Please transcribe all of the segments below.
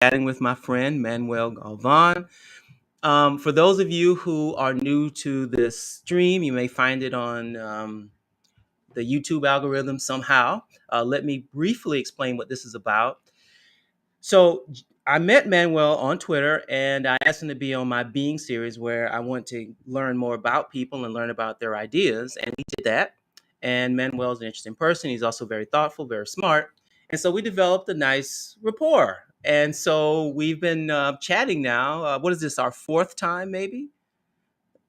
chatting with my friend Manuel Galvan. For those of you who are new to this stream, you may find it on the YouTube algorithm somehow. Let me briefly explain what this is about. So I met Manuel on Twitter and I asked him to be on my Being series where I want to learn more about people and learn about their ideas. And he did that. And Manuel's an interesting person. He's also very thoughtful, very smart. And so we developed a nice rapport. And so we've been chatting now. What is this, our fourth time, maybe?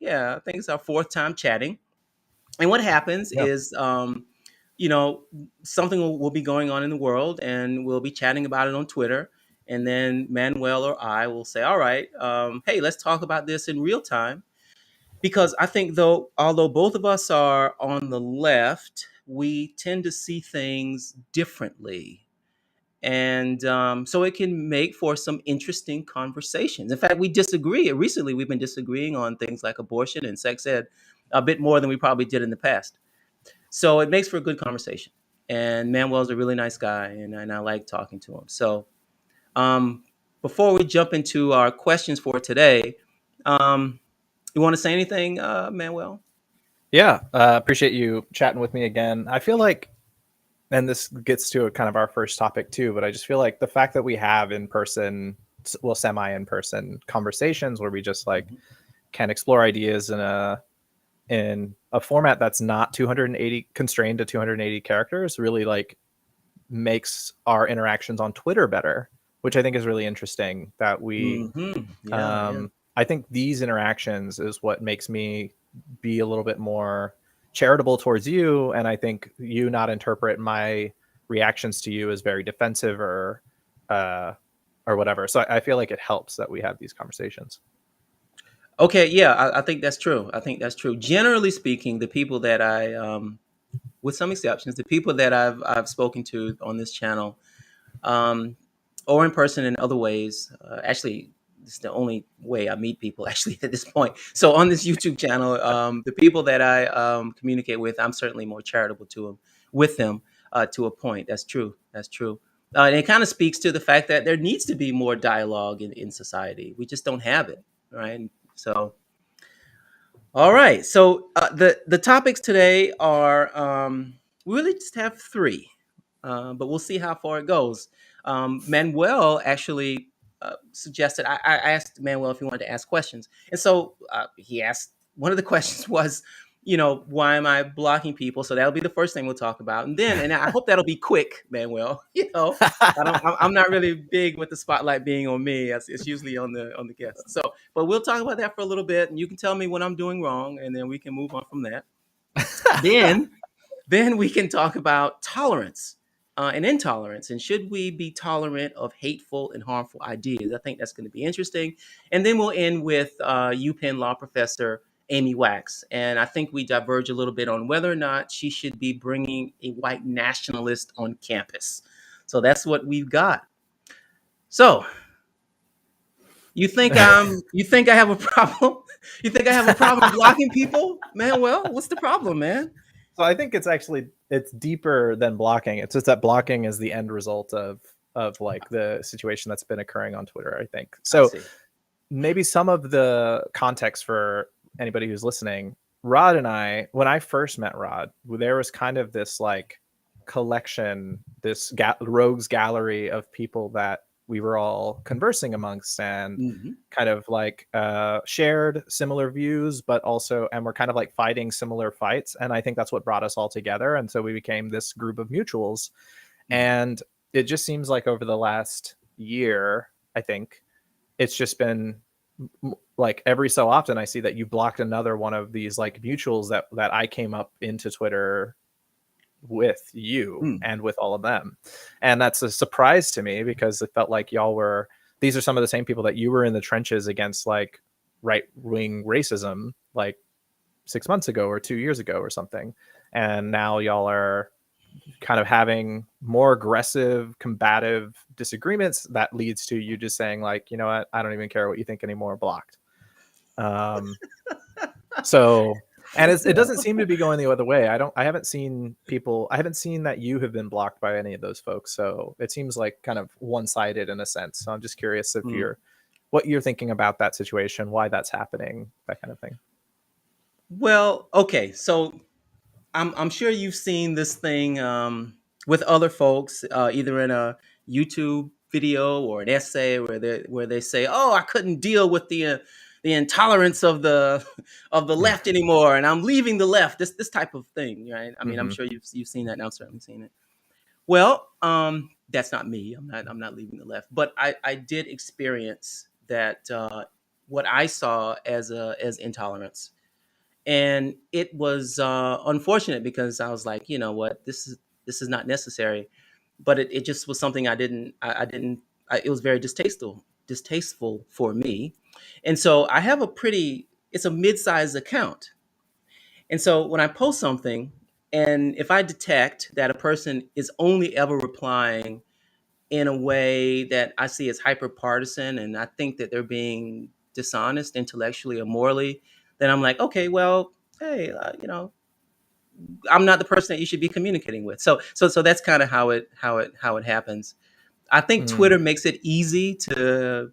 Yeah, I think it's our fourth time chatting. And what happens Yeah. is, you know, something will be going on in the world, and we'll be chatting about it on Twitter. And then Manuel or I will say, "All right, hey, let's talk about this in real time." Because I think, though, although both of us are on the left, we tend to see things differently. And so it can make for some interesting conversations. In fact, we disagree. Recently, we've been disagreeing on things like abortion and sex ed a bit more than we probably did in the past. So it makes for a good conversation. And Manuel's a really nice guy, and I like talking to him. So um, before we jump into our questions for today, um, you want to say anything, Manuel? Yeah. Appreciate you chatting with me again. I feel like, and this gets to kind of our first topic too, but I just feel like the fact that we have in person, well, semi in person conversations where we just like Mhm. can explore ideas in a format that's not 280 constrained to 280 characters really like makes our interactions on Twitter better, which I think is really interesting that we Yeah, yeah. I think these interactions is what makes me be a little bit more charitable towards you, and I think you not interpret my reactions to you as very defensive uh, or whatever. So I feel like it helps that we have these conversations. Okay, yeah, I think that's true. I think that's true. Generally speaking, the people that with some exceptions, the people that I've spoken to on this channel, um, or in person in other ways. Actually, this is the only way I meet people actually at this point. So on this YouTube channel, the people that I communicate with, I'm certainly more charitable to them, with them, to a point. That's true. That's true. And it kind of speaks to the fact that there needs to be more dialogue in society. We just don't have it, right? So, all right. So the topics today are we really just have three, but we'll see how far it goes. Manuel actually suggested I asked Manuel if he wanted to ask questions, and so he asked. One of the questions was, why am I blocking people? So that'll be the first thing we'll talk about, and I hope that'll be quick, Manuel. I'm not really big with the spotlight being on me. It's usually on the guest. So, but we'll talk about that for a little bit, and you can tell me what I'm doing wrong, and then we can move on from that. Then then we can talk about tolerance and intolerance. And should we be tolerant of hateful and harmful ideas? I think that's going to be interesting. And then we'll end with UPenn law professor Amy Wax. And I think we diverge a little bit on whether or not she should be bringing a white nationalist on campus. So that's what we've got. So you think I have a problem? You think I have a problem blocking people? Man, well, what's the problem, man? So I think it's deeper than blocking. It's just that blocking is the end result of like the situation that's been occurring on Twitter, I think. I So see. maybe some of the context for anybody who's listening, Rod and I, when I first met Rod, there was kind of this like collection, this rogues gallery of people that we were all conversing amongst and Hmm. kind of like shared similar views, but also, and we're kind of like fighting similar fights. And I think that's what brought us all together. And so we became this group of mutuals. Hmm. And it just seems like over the last year, I think it's just been like every so often I see that you blocked another one of these like mutuals that I came up into Twitter with you Mm. and with all of them. And that's a surprise to me because it felt like y'all were, these are some of the same people that you were in the trenches against like right wing racism like 6 months ago or 2 years ago or something. And now y'all are kind of having more aggressive, combative disagreements that leads to you just saying like, you know what, I don't even care what you think anymore, blocked. Um, so And it Yeah. doesn't seem to be going the other way. I haven't seen people. I haven't seen that you have been blocked by any of those folks. So it seems like kind of one sided in a sense. So I'm just curious if Mm. what you're thinking about that situation, why that's happening, that kind of thing. Well, okay. So I'm sure you've seen this thing with other folks, either in a YouTube video or an essay where they say, "Oh, I couldn't deal with the intolerance of the of the left anymore, and I'm leaving the left." This type of thing, right? I mean, I'm Mm-hmm. sure you've seen that, and I've certainly seen it. Well, that's not me. I'm not leaving the left, but I did experience that what I saw as intolerance, and it was unfortunate because I was like, you know what, this is not necessary, but it just was something I didn't. It was very distasteful for me, and so I have a pretty. It's a mid-sized account, and so when I post something, and if I detect that a person is only ever replying in a way that I see as hyper partisan, and I think that they're being dishonest intellectually or morally, then I'm like, okay, well, hey, I'm not the person that you should be communicating with. So that's kind of how it happens. I think Mm. Twitter makes it easy to,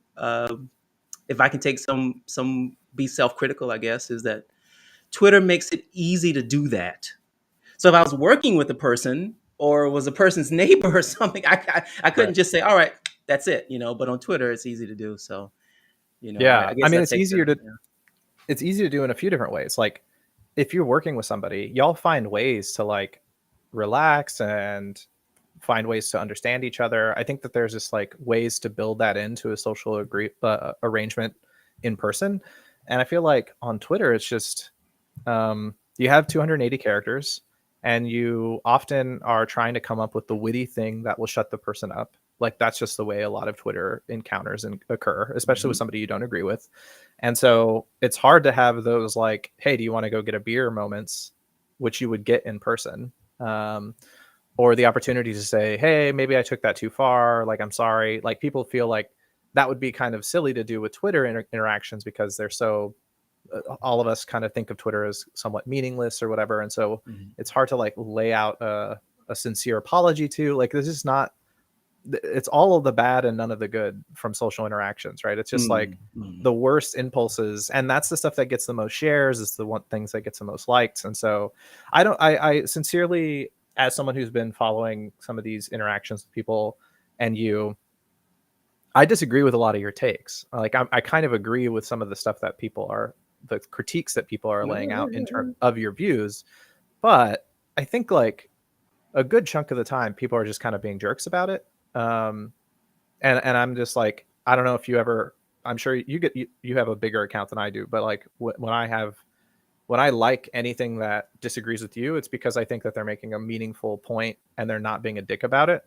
if I can take some be self critical, I guess, is that Twitter makes it easy to do that. So if I was working with a person or was a person's neighbor or something, I couldn't Right. just say, all right, that's it, But on Twitter, it's easy to do. So, I Yeah. I guess mean, that takes the, yeah. it's easy to do in a few different ways. Like if you're working with somebody, y'all find ways to like relax and find ways to understand each other. I think that there's just like ways to build that into a social arrangement in person. And I feel like on Twitter, it's just you have 280 characters, and you often are trying to come up with the witty thing that will shut the person up. Like that's just the way a lot of Twitter encounters and occur, especially with Mhm. somebody you don't agree with. And so it's hard to have those like, "Hey, do you want to go get a beer?" moments, which you would get in person. Um, or the opportunity to say, "Hey, maybe I took that too far. Like, I'm sorry." Like, people feel like that would be kind of silly to do with Twitter interactions because they're so. All of us kind of think of Twitter as somewhat meaningless or whatever, and so Mhm. it's hard to like lay out a sincere apology to. Like, this is not. It's all of the bad and none of the good from social interactions, right? It's just like Mhm. Mhm. the worst impulses, and that's the stuff that gets the most shares. It's the one things that gets the most likes, and so I don't. I sincerely, as someone who's been following some of these interactions with people, and I disagree with a lot of your takes. Like I kind of agree with some of the stuff that people are, the critiques that people are Yeah, laying yeah, out in yeah, terms of your views, but I think like a good chunk of the time people are just kind of being jerks about it. Um, and I'm just like, I don't know if you ever. I'm sure you have a bigger account than I do, but like when I like anything that disagrees with you, it's because I think that they're making a meaningful point and they're not being a dick about it.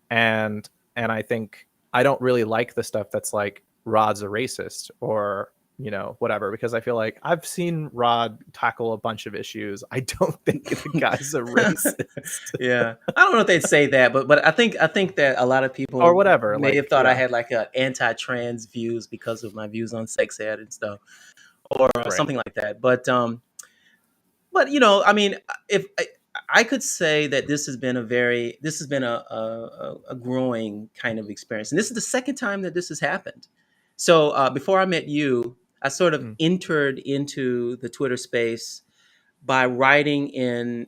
And I think I don't really like the stuff that's like Rod's a racist or whatever, because I feel like I've seen Rod tackle a bunch of issues. I don't think the guy's a yeah. racist Yeah. I don't know if they'd say that, but I think that a lot of or people whatever. may have Like, thought I yeah, had like a anti-trans views because of my views on sex ed and stuff, or right. something like that. But I mean, if I could say that this has been a growing kind of experience, and this is the second time that this has happened. So before I met you, I sort of Mm. entered into the Twitter space by writing in,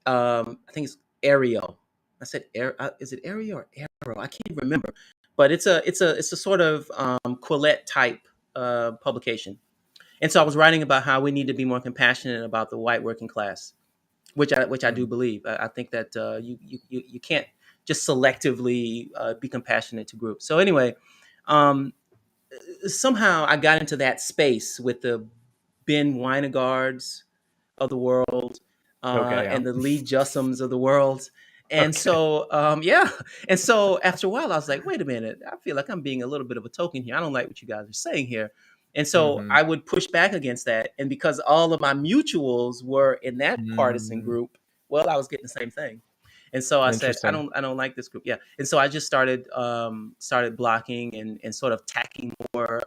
I think it's Ariel. I said is it Ariel or Arrow? I can't remember, but it's a sort of Quillette type publication. And so I was writing about how we need to be more compassionate about the white working class, which I do Mm. believe. I think that you can't just selectively be compassionate to groups. So anyway, um, somehow I got into that space with the Ben Weinegards of the world, Okay, yeah. and the Lee Jussums of the world. And Okay. so, yeah. And so after a while, I was like, wait a minute, I feel like I'm being a little bit of a token here. I don't like what you guys are saying here. And so Mm-hmm. I would push back against that. And because all of my mutuals were in that partisan Mm. group, well, I was getting the same thing. And so I said, I Interesting. don't, I don't like this group. Yeah. And so I just started blocking and sort of tacking more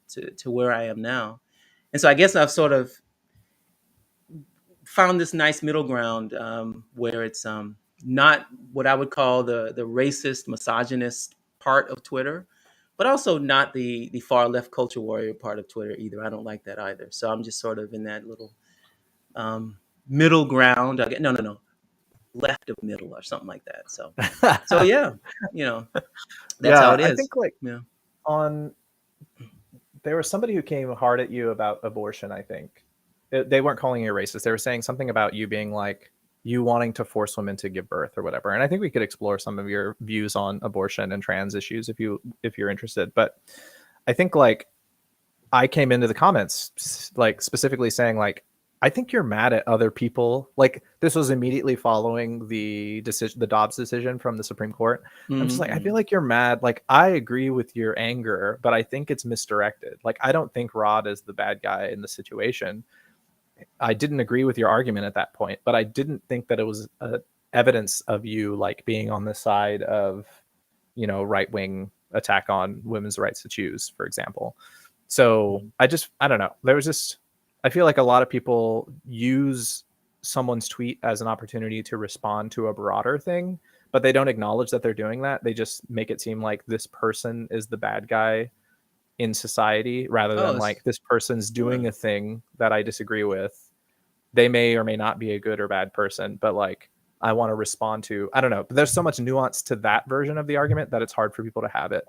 to where I am now. And so I guess I've sort of found this nice middle ground where it's not what I would call the racist, misogynist part of Twitter, but also not the far left culture warrior part of Twitter either. I don't like that either. So I'm just sort of in that little um, middle ground. No, left of middle or something like that. So yeah, you know, that's how Yeah, it I is. think like Yeah. on there was somebody who came hard at you about abortion. I think they weren't calling you a racist. They were saying something about you being like you wanting to force women to give birth or whatever. And I think we could explore some of your views on abortion and trans issues if you're interested. But I think like I came into the comments like specifically saying like I think you're mad at other people. Like this was immediately following the decision, the Dobbs decision from the Supreme Court. I'm just like, I feel Mm-hmm. like you're mad. Like I agree with your anger, but I think it's misdirected. Like I don't think Rod is the bad guy in the situation. I didn't agree with your argument at that point, but I didn't think that it was evidence of you like being on the side of, right wing attack on women's rights to choose, for example. So Mm-hmm. I don't know. There was just, I feel like a lot of people use someone's tweet as an opportunity to respond to a broader thing, but they don't acknowledge that they're doing that. They just make it seem like this person is the bad guy in society rather Oh, than it's, like this person's yeah. doing a thing that I disagree with. They may or may not be a good or bad person, but like I want to respond to, I don't know. But there's so much nuance to that version of the argument that it's hard for people to have it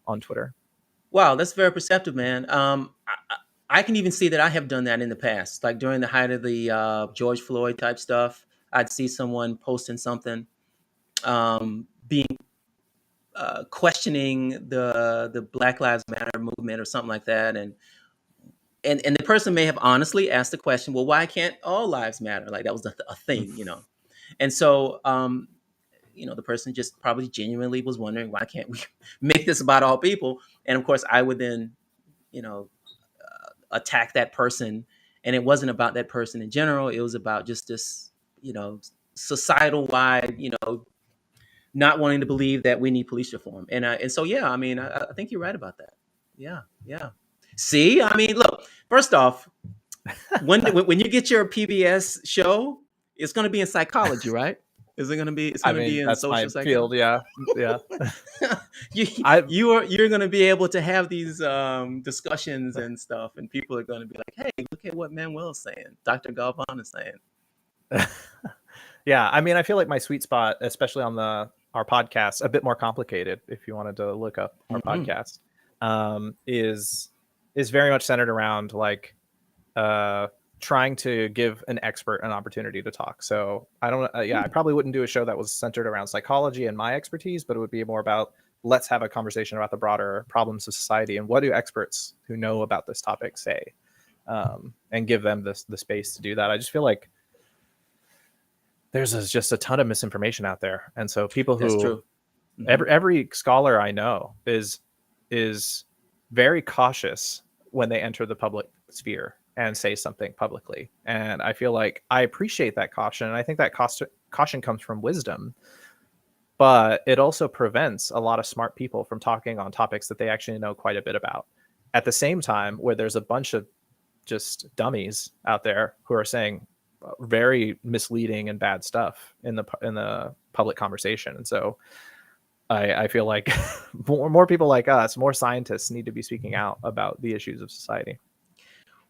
on Twitter. Wow, that's very perceptive, man. I can even see that I have done that in the past, like during the height of the George Floyd type stuff. I'd see someone posting something, being questioning the Black Lives Matter movement or something like that, and the person may have honestly asked the question, well, why can't all lives matter? Like that was a thing, you know. And so, the person just probably genuinely was wondering, why can't we make this about all people? And of course, I would then, you know, attack that person, and it wasn't about that person in general. It was about just this, societal wide, not wanting to believe that we need police reform. And so yeah, I mean, I think you're right about that. Yeah, yeah. See, I mean, look. First off, when you get your PBS show, it's going to be in psychology, right? Is it going to be? It's I going to be mean, in that's my social field. psychology. Yeah. Yeah. you I, you're going to be able to have these discussions and stuff, and people are going to be like, "Hey, look at what Manuel's saying. Dr. Galvan is saying." yeah. I mean, I feel like my sweet spot, especially on our podcast, a bit more complicated. If you wanted to look up our Hmm. podcast, um, is is very much centered around like uh, trying to give an expert an opportunity to talk. So I don't, yeah, I probably wouldn't do a show that was centered around psychology and my expertise, but it would be more about let's have a conversation about the broader problems of society and what do experts who know about this topic say, and give them the space to do that. I just feel like just a ton of misinformation out there, and so people That's who true. Hmm. every scholar I know is very cautious when they enter the public sphere and say something publicly. And I feel like I appreciate that caution. And I think that caution comes from wisdom, but it also prevents a lot of smart people from talking on topics that they actually know quite a bit about. At the same time, where there's a bunch of just dummies out there who are saying very misleading and bad stuff in the public conversation. And so I feel like more people like us, more scientists need to be speaking out about the issues of society.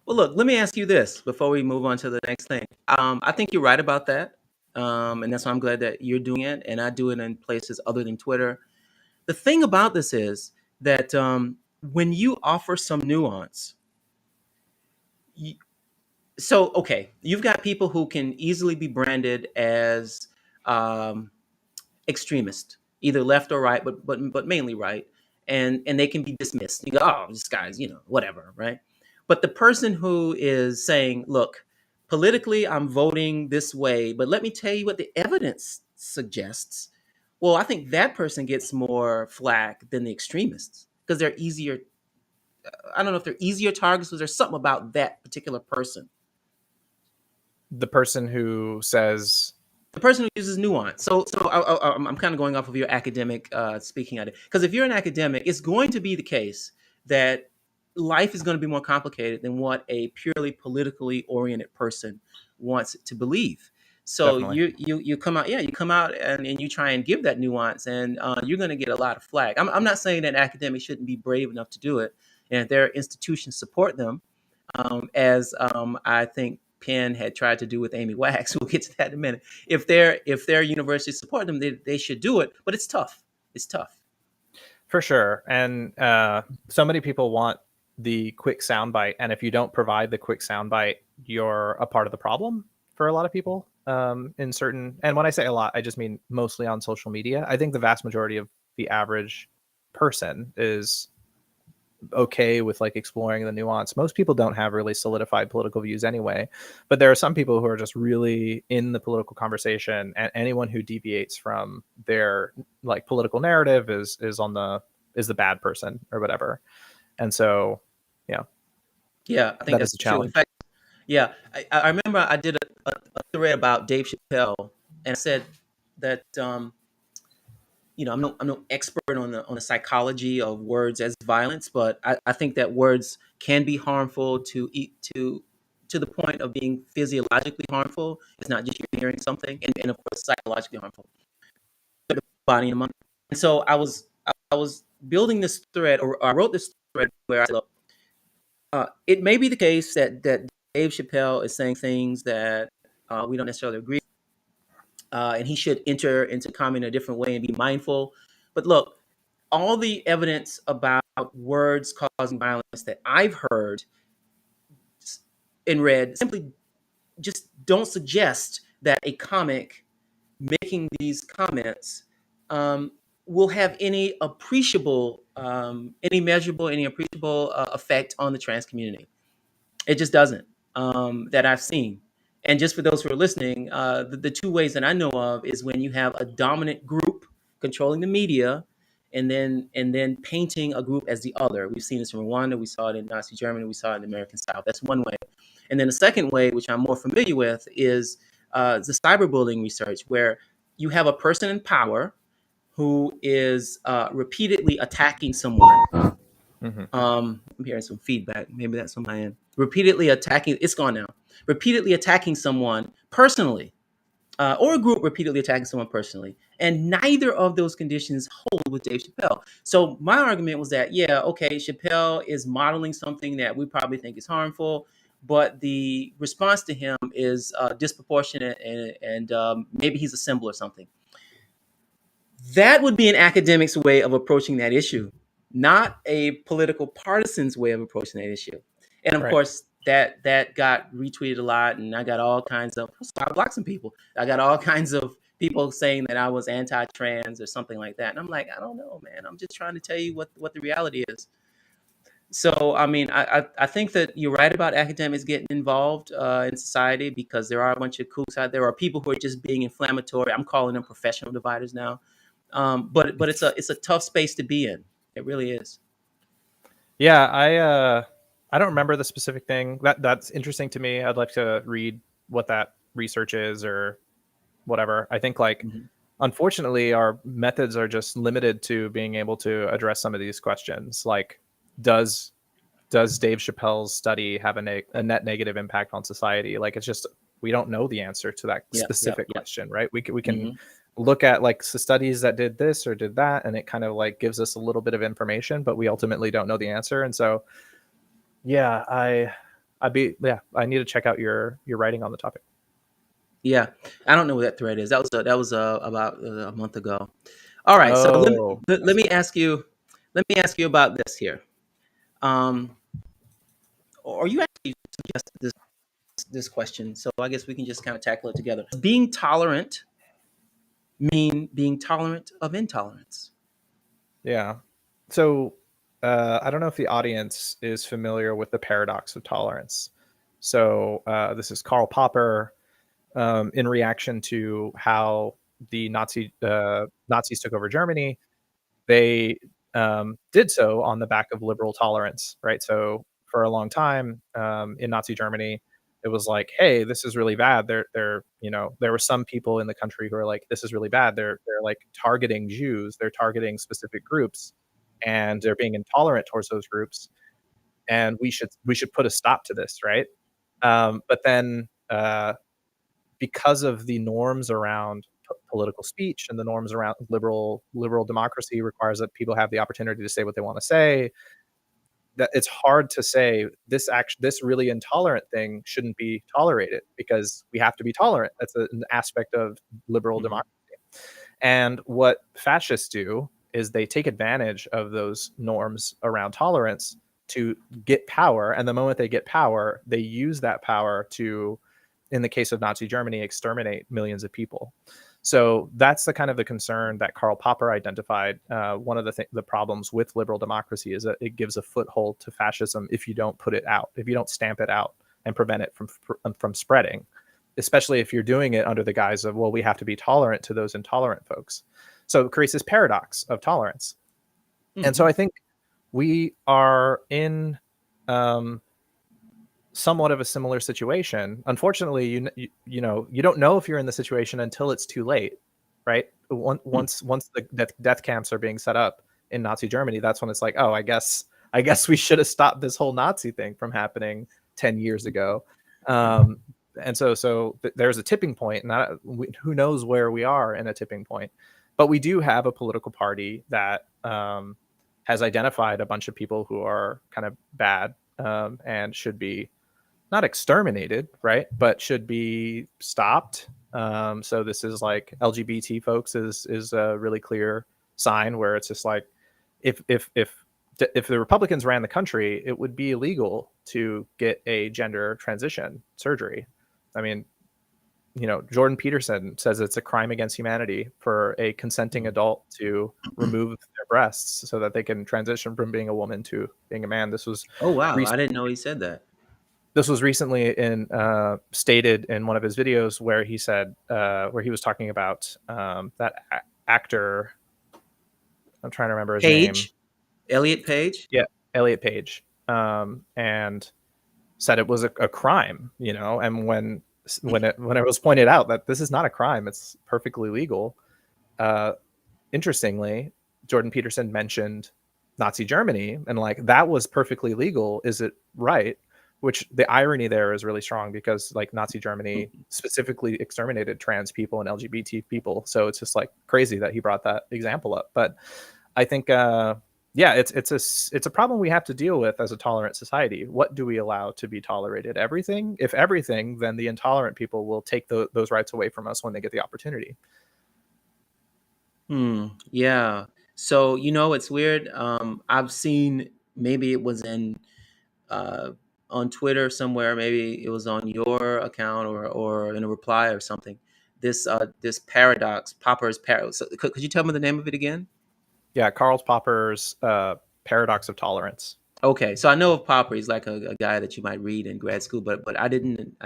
Well, look, let me ask you this before we move on to the next thing. I think you're right about that. And that's why I'm glad that you're doing it, and I do it in places other than Twitter. The thing about this is that when you offer some nuance, you, so okay, you've got people who can easily be branded as um, extremist, either left or right, but mainly right, and they can be dismissed. You go, oh, this guy's whatever, right? But the person who is saying, look, politically, I'm voting this way, but let me tell you what the evidence suggests. Well, I think that person gets more flack than the extremists because they're easier. I don't know if they're easier targets, but there's something about that particular person. The person who says, The person who uses nuance. So I'm kind of going off of your academic speaking at it, because if you're an academic, it's going to be the case that life is going to be more complicated than what a purely politically oriented person wants to believe. So Definitely. you come out, yeah, you come out and you try and give that nuance, and you're going to get a lot of flack. I'm not saying that academics shouldn't be brave enough to do it, and if their institutions support them, as I think Penn had tried to do with Amy Wax. We'll get to that in a minute. If their universities support them, they should do it. But it's tough. It's tough. For sure. And so many people want the quick soundbite, and if you don't provide the quick soundbite, you're a part of the problem for a lot of people. In certain, and when I say a lot, I just mean mostly on social media. I think the vast majority of the average person is okay with like exploring the nuance. Most people don't have really solidified political views anyway, but there are some people who are just really in the political conversation, and anyone who deviates from their like political narrative is the bad person or whatever. And so, yeah, Yeah, I think that that's is a true. In challenge. fact, yeah, I remember I did a thread about Dave Chappelle, and I said that I'm no expert on the psychology of words as violence, but I think that words can be harmful to the point of being physiologically harmful. It's not just you're hearing something, and of course psychologically harmful to the body and mind. And so I was building this thread, or I wrote this thread where I said, look, it may be the case that Dave Chappelle is saying things that we don't necessarily agree, and he should enter into comment in a different way and be mindful. But look, all the evidence about words causing violence that I've heard and read simply just don't suggest that a comic making these comments um, will have any appreciable, any measurable, any appreciable effect on the trans community. It just doesn't, that I've seen. And just for those who are listening, the two ways that I know of is when you have a dominant group controlling the media, and then painting a group as the other. We've seen this in Rwanda, we saw it in Nazi Germany, we saw it in the American South. That's one way. And then the second way, which I'm more familiar with, is the cyberbullying research, where you have a person in power who is repeatedly attacking someone. Hmm. I'm hearing some feedback. Maybe that's on my end. Repeatedly attacking, it's gone now. Repeatedly attacking someone personally, or a group repeatedly attacking someone personally. And neither of those conditions hold with Dave Chappelle. So my argument was that, yeah, okay, Chappelle is modeling something that we probably think is harmful, but the response to him is disproportionate, and maybe he's a symbol or something. That would be an academic's way of approaching that issue, not a political partisan's way of approaching that issue. And of Right. course, that got retweeted a lot, and I got all kinds of. So I blocked some people. I got all kinds of people saying that I was anti-trans or something like that, and I'm like, I don't know, man. I'm just trying to tell you what the reality is. So, I mean, I think that you're right about academics getting involved in society, because there are a bunch of kooks out there, or people who are just being inflammatory. I'm calling them professional dividers now. But it's a tough space to be in. It really is. Yeah, I don't remember the specific thing. That's interesting to me. I'd like to read what that research is or whatever. I think like Mhm. unfortunately our methods are just limited to being able to address some of these questions. Like does does Dave Chappelle's study have a net negative impact on society? Like it's just we don't know the answer to that Yep, yep, specific yep. question, right? We can Hmm. look at like the studies that did this or did that, and it kind of like gives us a little bit of information, but we ultimately don't know the answer. And so yeah, I need to check out your writing on the topic. Yeah, I don't know what that thread is. That was about a month ago. All right, so Oh, let me ask you, about this here. Um, or you actually suggested this question, so I guess we can just kind of tackle it together. Does being tolerant mean being tolerant of intolerance? yeah. So I don't know if the audience is familiar with the paradox of tolerance. So this is Karl Popper in reaction to how the Nazis took over Germany. They did so on the back of liberal tolerance, right? So for a long time in Nazi Germany, it was like, hey, this is really bad. There were some people in the country who are like, this is really bad. They're like targeting Jews. They're targeting specific groups, and they're being intolerant towards those groups. And we should put a stop to this, right? But then because of the norms around political speech and the norms around liberal democracy requires that people have the opportunity to say what they want to say, that it's hard to say this really intolerant thing shouldn't be tolerated because we have to be tolerant. That's an aspect of liberal Mhm. democracy. And what fascists do is they take advantage of those norms around tolerance to get power. And the moment they get power, they use that power to, in the case of Nazi Germany, exterminate millions of people. So that's the kind of the concern that Karl Popper identified. One of the problems with liberal democracy is that it gives a foothold to fascism if you don't put it out, if you don't stamp it out and prevent it from spreading, especially if you're doing it under the guise of, well, we have to be tolerant to those intolerant folks. So it creates this paradox of tolerance. And so Mhm. I think we are in um, somewhat of a similar situation. Unfortunately, you don't know if you're in the situation until it's too late, right? Mm. Once the death camps are being set up in Nazi Germany, that's when it's like, oh, I guess we should have stopped this whole Nazi thing from happening 10 years ago. Um, and there's a tipping point, and who knows where we are in a tipping point. But we do have a political party that has identified a bunch of people who are kind of bad and should be not exterminated, right? But should be stopped. So this is like LGBT folks is a really clear sign where it's just like if the Republicans ran the country, it would be illegal to get a gender transition surgery. I mean, Jordan Peterson says it's a crime against humanity for a consenting Mm. adult to remove their breasts so that they can transition from being a woman to being a man. Oh wow, I Recent didn't know he said that. this was recently stated in one of his videos where he said where he was talking about actor. I'm trying to remember his name. Page, Elliot Page. Yeah, Elliot Page, and said it was a crime. And when it was pointed out that this is not a crime, it's perfectly legal. Uh, Interestingly, Jordan Peterson mentioned Nazi Germany and like that was perfectly legal. Is it right? Which the irony there is really strong because like Nazi Germany specifically exterminated trans people and LGBT people. So it's just like crazy that he brought that example up. But I think yeah, it's a problem we have to deal with as a tolerant society. What do we allow to be tolerated? Everything? If everything, then the intolerant people will take those rights away from us when they get the opportunity. Yeah. So it's weird. I've seen, maybe it was in uh, on Twitter somewhere. Maybe it was on your account or in a reply or something. This paradox, Popper's paradox. So, could you tell me the name of it again? Yeah, Karl Popper's paradox of tolerance. Okay, so I know of Popper. He's like a guy that you might read in grad school, but I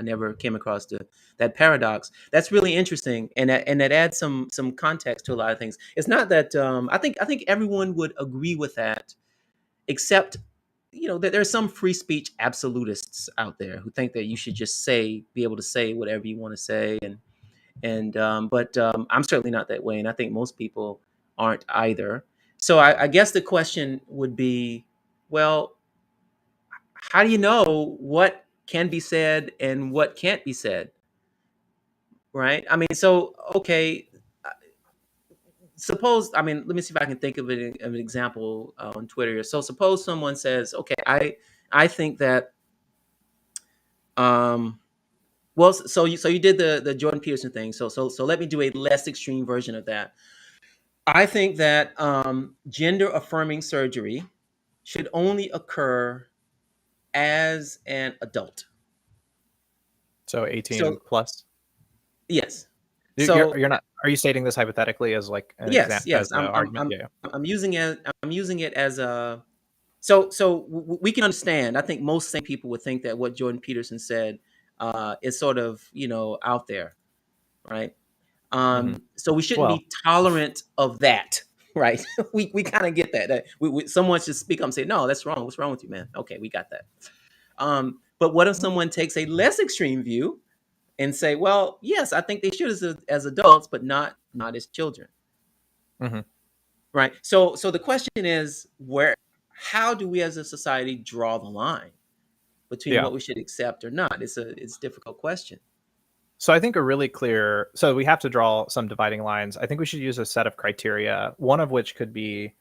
never came across that paradox. That's really interesting, and that adds some context to a lot of things. It's not that I think everyone would agree with that, except that there's some free speech absolutists out there who think that you should just be able to say whatever you want to say, but I'm certainly not that way, and I think most people aren't either. So I guess the question would be, well, how do you know what can be said and what can't be said, right? I mean, so okay, suppose, I mean, let me see if I can think of an example on Twitter. So suppose someone says, okay, I think that um well, so you did the Jordan Peterson thing. So let me do a less extreme version of that. I think that gender affirming surgery should only occur as an adult. So 18 So plus. yes. You're, So you're not. Are you stating this hypothetically as like an yes, example as yes. an I'm I'm argument? I'm Yeah. I'm using it as a, so we can understand. I think most sane people would think that what Jordan Peterson said is sort of out there, right? Hmm. So we shouldn't Well. be tolerant of that, right? We kind of get that. Someone should speak up and say, no, that's wrong. What's wrong with you, man? Okay, we got that. But what if someone takes a less extreme view and say, well, yes, I think they should as adults, but not as children, Hmm. right? So the question is, how do we as a society draw the line between Yeah. what we should accept or not? It's a difficult question. So I think a really clear, so we have to draw some dividing lines. I think we should use a set of criteria, one of which could be,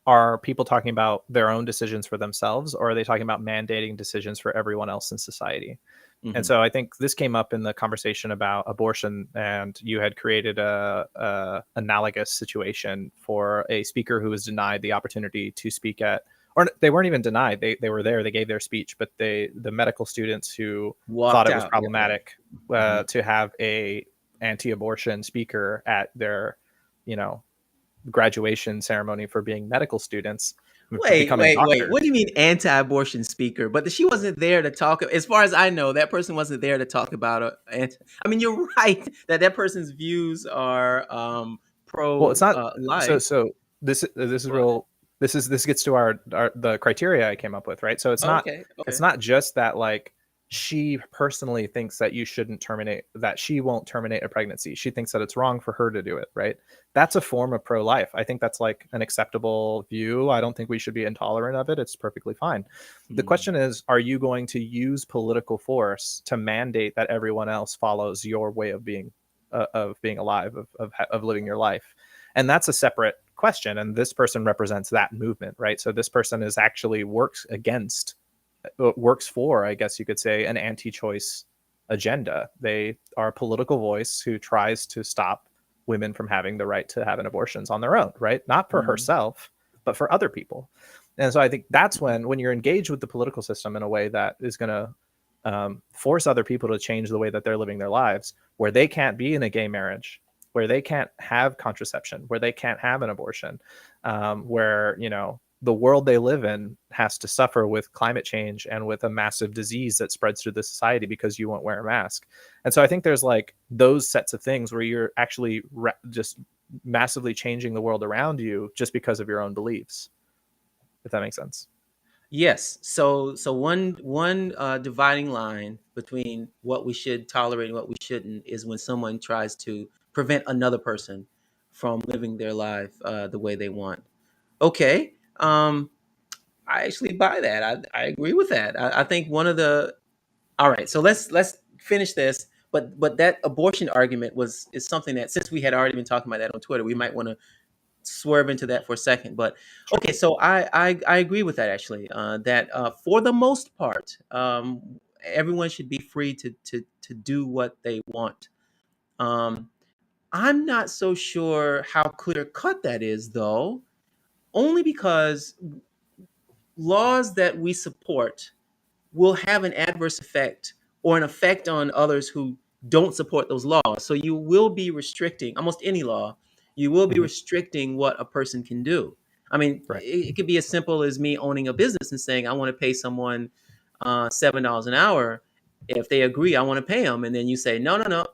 are people talking about their own decisions for themselves, or are they talking about mandating decisions for everyone else in society? And Hmm. so I think this came up in the conversation about abortion, and you had created a analogous situation for a speaker who was denied the opportunity to speak at, or they weren't even denied. They were there, they gave their speech, but the medical students who thought Walked it was out. Yeah, yeah. problematic Hmm. to have a anti-abortion speaker at their, you know, graduation ceremony for being medical students, Wait, becoming wait, wait. What do doctors. you mean anti-abortion speaker? But she wasn't there to talk. As far as I know, that person wasn't there to talk about it. I mean, you're right that that person's views are Well, it's pro not. So life. this is But real. This gets to our the criteria I came up with, right? So okay, it's okay. not just that like she personally thinks that you shouldn't terminate, that she won't terminate a pregnancy. She thinks that it's wrong for her to do it, right? That's a form of pro life. I think that's like an acceptable view. I don't think we should be intolerant of it. It's perfectly fine. The Hmm. question is, are you going to use political force to mandate that everyone else follows your way of being alive, of living your life? And that's a separate question, and this person represents that movement, right? So this person is actually works for, I guess you could say, an anti-choice agenda. They are a political voice who tries to stop women from having the right to have an abortions on their own, right? Not for Hmm. herself, but for other people. And so I think that's when you're engaged with the political system in a way that is going to force other people to change the way that they're living their lives, where they can't be in a gay marriage, where they can't have contraception, where they can't have an abortion, where, you know, the world they live in has to suffer with climate change and with a massive disease that spreads through the society because you won't wear a mask. And so I think there's like those sets of things where you're actually just massively changing the world around you just because of your own beliefs, if that makes sense. Yes. So one dividing line between what we should tolerate and what we shouldn't is when someone tries to prevent another person from living their life the way they want. Okay. I actually buy that. I agree with that. I think one of the all right. So let's finish this. But that abortion argument was is something that since we had already been talking about that on Twitter, we might want to swerve into that for a second. But Sure. okay, so I agree with that actually. That for the most part, everyone should be free to do what they want. Um, I'm not so sure how clear cut that is, though, only because laws that we support will have an adverse effect or an effect on others who don't support those laws. So you will be restricting almost any law, you will be Hmm. restricting what a person can do. I mean, Right. it could be as simple as me owning a business and saying, I want to pay someone $7 an hour. If they agree, I want to pay them. And then you say, no, no, no.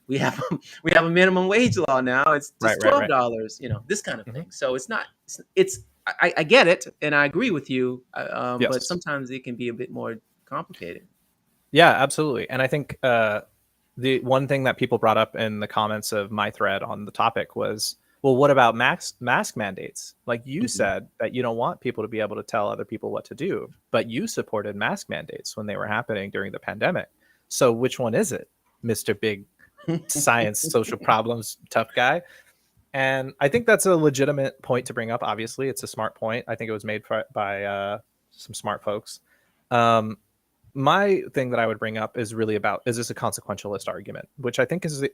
We have we have a minimum wage law now. It's Right. just Right. twelve Right. dollars. You know, this kind of Hmm. thing. So it's not. It's I get it, and I agree with you. But Yes. sometimes it can be a bit more complicated. Yeah, absolutely. And I think the one thing that people brought up in the comments of my thread on the topic was, well, what about mask mandates? Like you Mhm. said that you don't want people to be able to tell other people what to do, but you supported mask mandates when they were happening during the pandemic. So which one is it, Mr. Big Science Social Problems tough guy? And I think that's a legitimate point to bring up. Obviously, it's a smart point. I think it was made by some smart folks. Um, my thing that I would bring up is really about, is this a consequentialist argument, which I think is,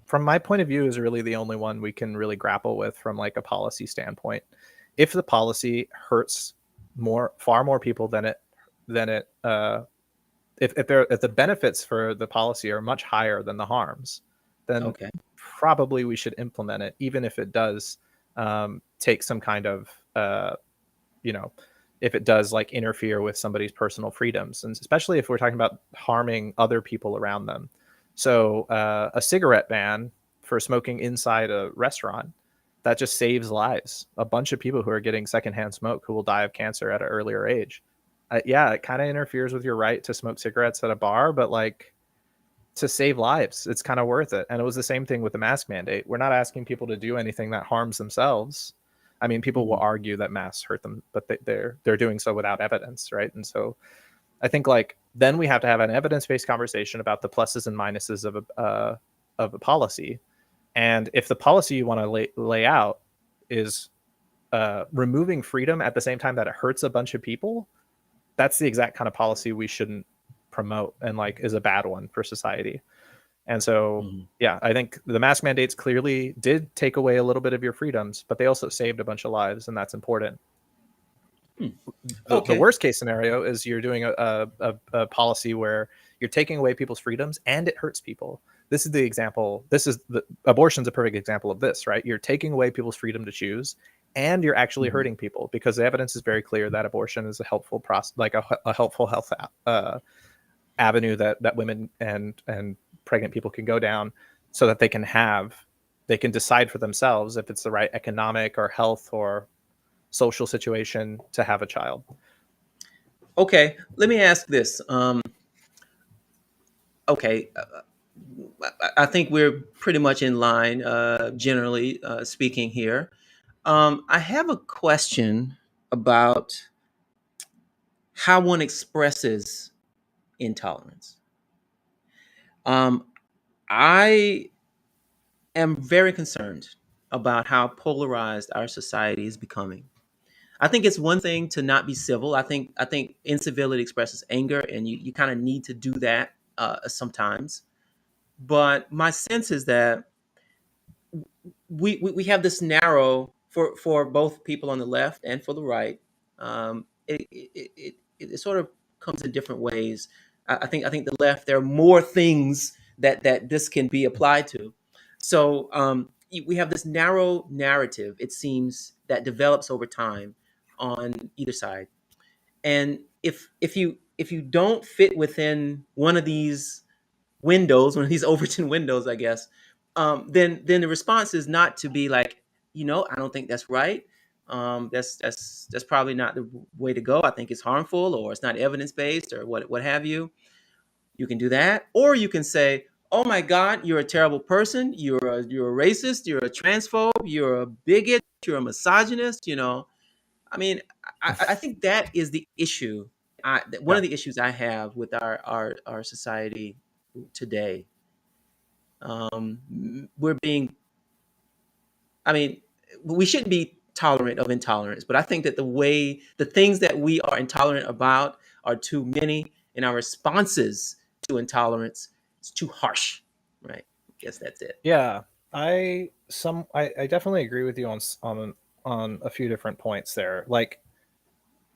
from my point of view, is really the only one we can really grapple with from like a policy standpoint. If the policy hurts far more people than it if the benefits for the policy are much higher than the harms, then Okay. probably we should implement it, even if it does take some kind of you know, if it does like interfere with somebody's personal freedoms, and especially if we're talking about harming other people around them. So a cigarette ban for smoking inside a restaurant, that just saves lives. A bunch of people who are getting secondhand smoke who will die of cancer at an earlier age. Yeah, it kind of interferes with your right to smoke cigarettes at a bar, but like, to save lives, it's kind of worth it. And it was the same thing with the mask mandate. We're not asking people to do anything that harms themselves. I mean, people will Mhm. argue that masks hurt them, but they're doing so without evidence, right? And so I think like then we have to have an evidence-based conversation about the pluses and minuses of a policy. And if the policy you want to lay out is removing freedom at the same time that it hurts a bunch of people, that's the exact kind of policy we shouldn't promote, and like is a bad one for society. And so, Mhm. yeah, I think the mask mandates clearly did take away a little bit of your freedoms, but they also saved a bunch of lives, and that's important. Hmm. The Okay. worst case scenario is you're doing a policy where you're taking away people's freedoms and it hurts people. This is the example. Abortion's a perfect example of this, right? You're taking away people's freedom to choose, and you're actually Mhm. hurting people, because the evidence is very clear that abortion is a helpful process, like a helpful health avenue that women and pregnant people can go down, so that they can decide for themselves if it's the right economic or health or social situation to have a child. Okay. Let me ask this. Okay. I think we're pretty much in line, generally speaking here. I have a question about how one expresses intolerance. Um, I am very concerned about how polarized our society is becoming. I think it's one thing to not be civil. I think incivility expresses anger, and you kind of need to do that sometimes. But my sense is that we have this narrow for both people on the left and for the right. It sort of comes in different ways. I think the left, there are more things that this can be applied to. So we have this narrow narrative, it seems, that develops over time on either side. And if you don't fit within one of these windows, one of these Overton windows, I guess, then the response is not to be like, I don't think that's right. That's probably not the way to go. I think it's harmful, or it's not evidence based, or what have you. You can do that, or you can say, "Oh my God, you're a terrible person. You're a racist. You're a transphobe. You're a bigot. You're a misogynist." I mean, I think that is the issue. One Yeah. of the issues I have with our society today. We're being, I mean, we shouldn't be tolerant of intolerance, but I think that the things that we are intolerant about are too many, and our responses to intolerance is too harsh. Right? I guess that's it. Yeah, I definitely agree with you on a few different points there. Like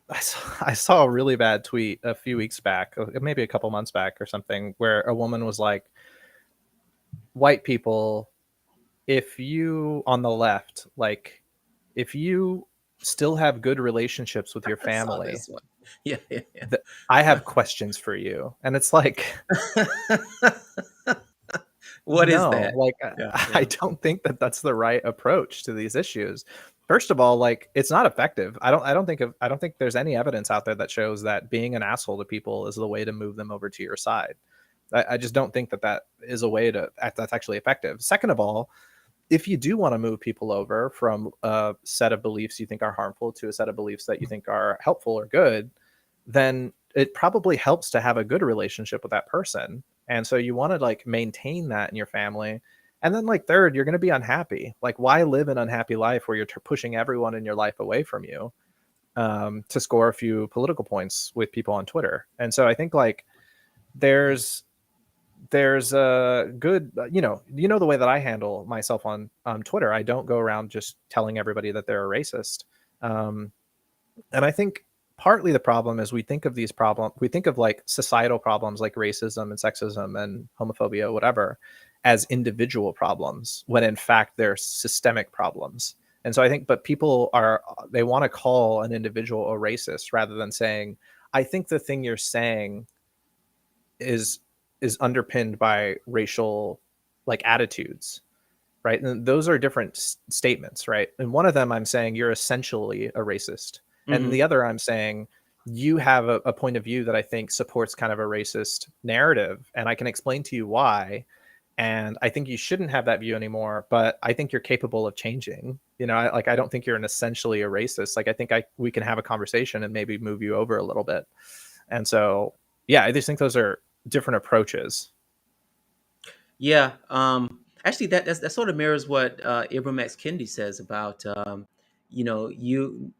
I saw a really bad tweet a few weeks back, maybe a couple months back or something, where a woman was like, "White people, if you on the left, like if you still have good relationships with your I saw family, this one. Yeah, yeah, I have questions for you." And it's like, yeah. What is no, that? like Yeah, I yeah. don't think that that's the right approach to these issues. First of all, like it's not effective. I don't think there's any evidence out there that shows that being an asshole to people is the way to move them over to your side. I just don't think that that is a way to that's actually effective. Second of all, if you do want to move people over from a set of beliefs you think are harmful to a set of beliefs that you think are helpful or good, then it probably helps to have a good relationship with that person. And so you want to like maintain that in your family. And then like third, you're going to be unhappy. Like why live an unhappy life where you're pushing everyone in your life away from you, to score a few political points with people on Twitter? And so I think like there's there's a good, the way that I handle myself on Twitter. I don't go around just telling everybody that they're a racist. Um, and I think partly the problem is we think of like societal problems like racism and sexism and homophobia, whatever, as individual problems when in fact they're systemic problems. And so I think, but people they want to call an individual a racist rather than saying, I think the thing you're saying is underpinned by racial like attitudes, right? And those are different statements, right? And one of them I'm saying you're essentially a racist, and Hmm. the other I'm saying you have a point of view that I think supports kind of a racist narrative, and I can explain to you why. And I think you shouldn't have that view anymore, but I think you're capable of changing. I don't think you're an essentially a racist. Like I think we can have a conversation and maybe move you over a little bit. And so yeah, I just think those are different approaches. Yeah. Actually, that sort of mirrors what Ibram X. Kendi says about you know you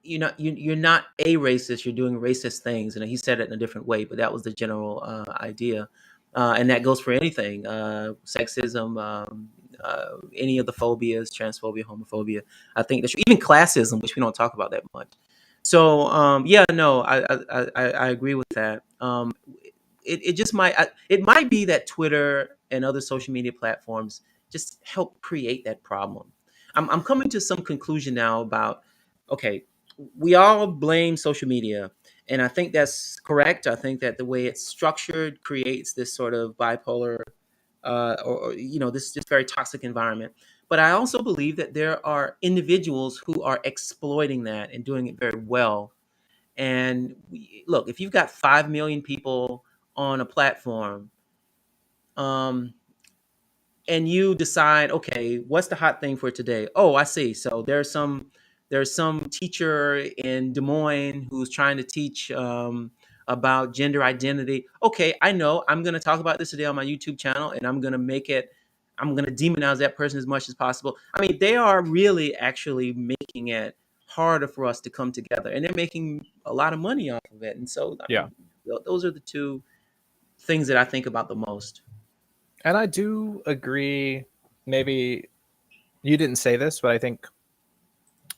you're not a racist. You're doing racist things, and he said it in a different way, but that was the general idea, and that goes for anything: sexism, any of the phobias, transphobia, homophobia. I think that's even classism, which we don't talk about that much. So yeah, no, I agree with that. It just might it might be that Twitter and other social media platforms just help create that problem. I'm coming to some conclusion now about okay, we all blame social media, and I think that's correct. I think that the way it's structured creates this sort of bipolar or this very toxic environment. But I also believe that there are individuals who are exploiting that and doing it very well. And look, if you've got 5 million people on a platform, um, and you decide, okay, what's the hot thing for today? Oh, I see. So there's some teacher in Des Moines who's trying to teach about gender identity. Okay, I know. I'm going to talk about this today on my YouTube channel, and I'm going to make it. I'm going to demonize that person as much as possible. I mean, they are really actually making it harder for us to come together, and they're making a lot of money off of it. And so, I Yeah. mean, those are the two things that I think about the most. And I do agree. Maybe you didn't say this, but I think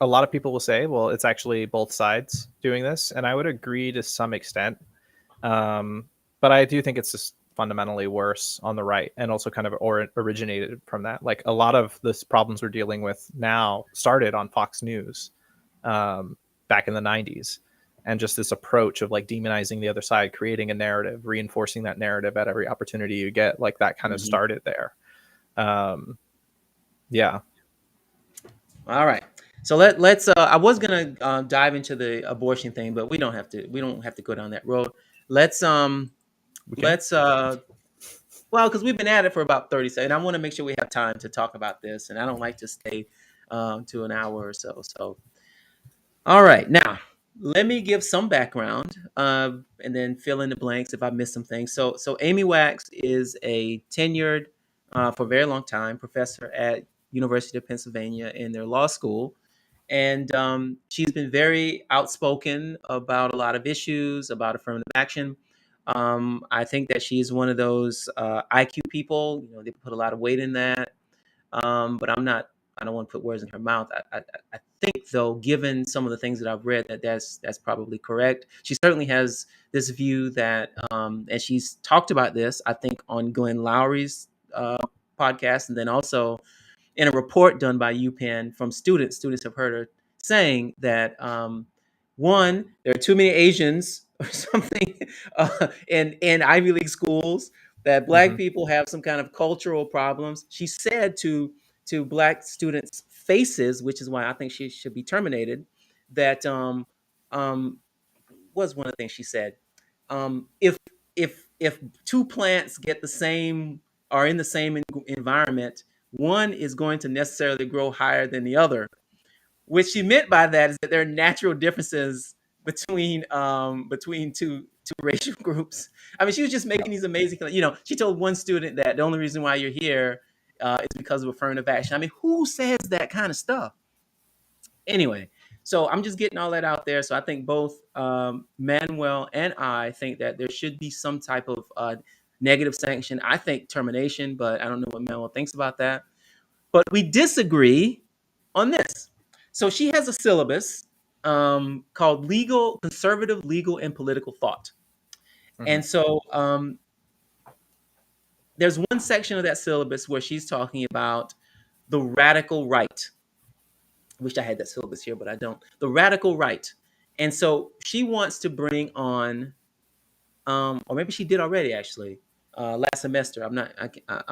a lot of people will say, well, it's actually both sides doing this. And I would agree to some extent. Um, but I do think it's just fundamentally worse on the right and also kind of originated from that. Like a lot of the problems we're dealing with now started on Fox News um, back in the 90s. And just this approach of like demonizing the other side, creating a narrative, reinforcing that narrative at every opportunity you get, like that kind of Mhm. started there. Um, yeah. All right. So let's. I was gonna dive into the abortion thing, but we don't have to. We don't have to go down that road. Let's We can. let's well, because we've been at it for about 30 seconds. I want to make sure we have time to talk about this, and I don't like to stay to an hour or so. So all right, now let me give some background, and then fill in the blanks if I miss some things. So Amy Wax is a tenured, for a very long time, professor at University of Pennsylvania in their law school, and she's been very outspoken about a lot of issues about affirmative action. I think that she's one of those IQ people. They put a lot of weight in that. But I'm not. I don't want to put words in her mouth. I think though, given some of the things that I've read, that's probably correct. She certainly has this view that, and she's talked about this, I think, on Glenn Lowry's podcast, and then also in a report done by UPenn from students. Students have heard her saying that one, there are too many Asians or something in Ivy League schools. That black Hmm. people have some kind of cultural problems. She said to black students' faces, which is why I think she should be terminated. That um, was one of the things she said. If two plants get the same are in the same environment, one is going to necessarily grow higher than the other. What she meant by that is that there are natural differences between two racial groups. I mean, she was just Yeah. making these amazing. She told one student that the only reason why you're here is because of affirmative action. I mean, who says that kind of stuff? Anyway, so I'm just getting all that out there. So I think both Manuel and I think that there should be some type of negative sanction. I think termination, but I don't know what Manuel thinks about that. But we disagree on this. So she has a syllabus called Conservative Legal and Political Thought. Hmm. And so there's one section of that syllabus where she's talking about the radical right. I wish I had that syllabus here, but I don't. The radical right. And so she wants to bring on, or maybe she did already actually, last semester. I'm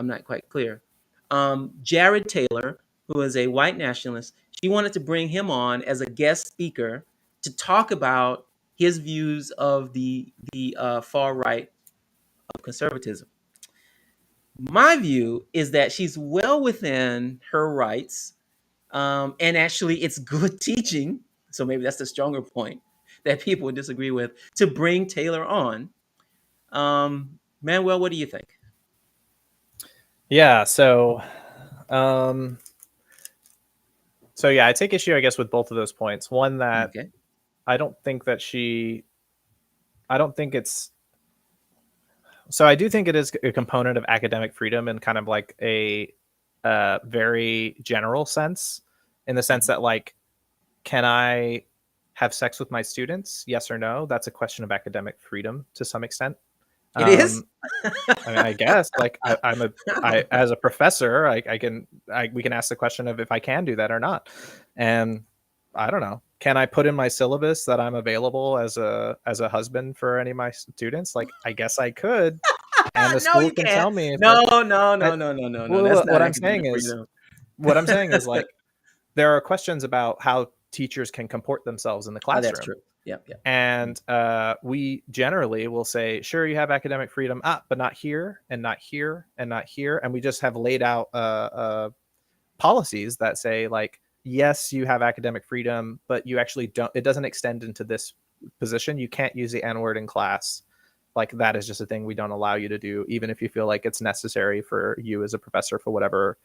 not quite clear. Jared Taylor, who is a white nationalist, she wanted to bring him on as a guest speaker to talk about his views of the far right of conservatism. My view is that she's well within her rights, and actually, it's good teaching. So maybe that's the stronger point. that people would disagree with to bring Taylor on. Manuel, what do you think? Yeah. Um, so yeah, I take issue, I guess, with both of those points. One, that Okay. I don't think that I don't think it's, so I do think it is a component of academic freedom in kind of like a very general sense, in the sense that like, can I have sex with my students? Yes or no? That's a question of academic freedom to some extent. It is. Um, I mean, I guess like I as a professor, we can ask the question of if I can do that or not, and I don't know. Can I put in my syllabus that I'm available as a husband for any of my students? Like, I guess I could, and the No, school you can can't. tell me if No, that's. no, I, no, no, no, no, no. That's what not I'm saying academic is, freedom. like, there are questions about how teachers can comport themselves in the Oh, that's classroom, true. Yep, yep. and we generally will say, sure, you have academic freedom, but not here, and not here, and not here, and we just have laid out policies that say like, yes, you have academic freedom, but you actually don't. It doesn't extend into this position. You can't use the N word in class. Like, that is just a thing we don't allow you to do, even if you feel like it's necessary for you as a professor for whatever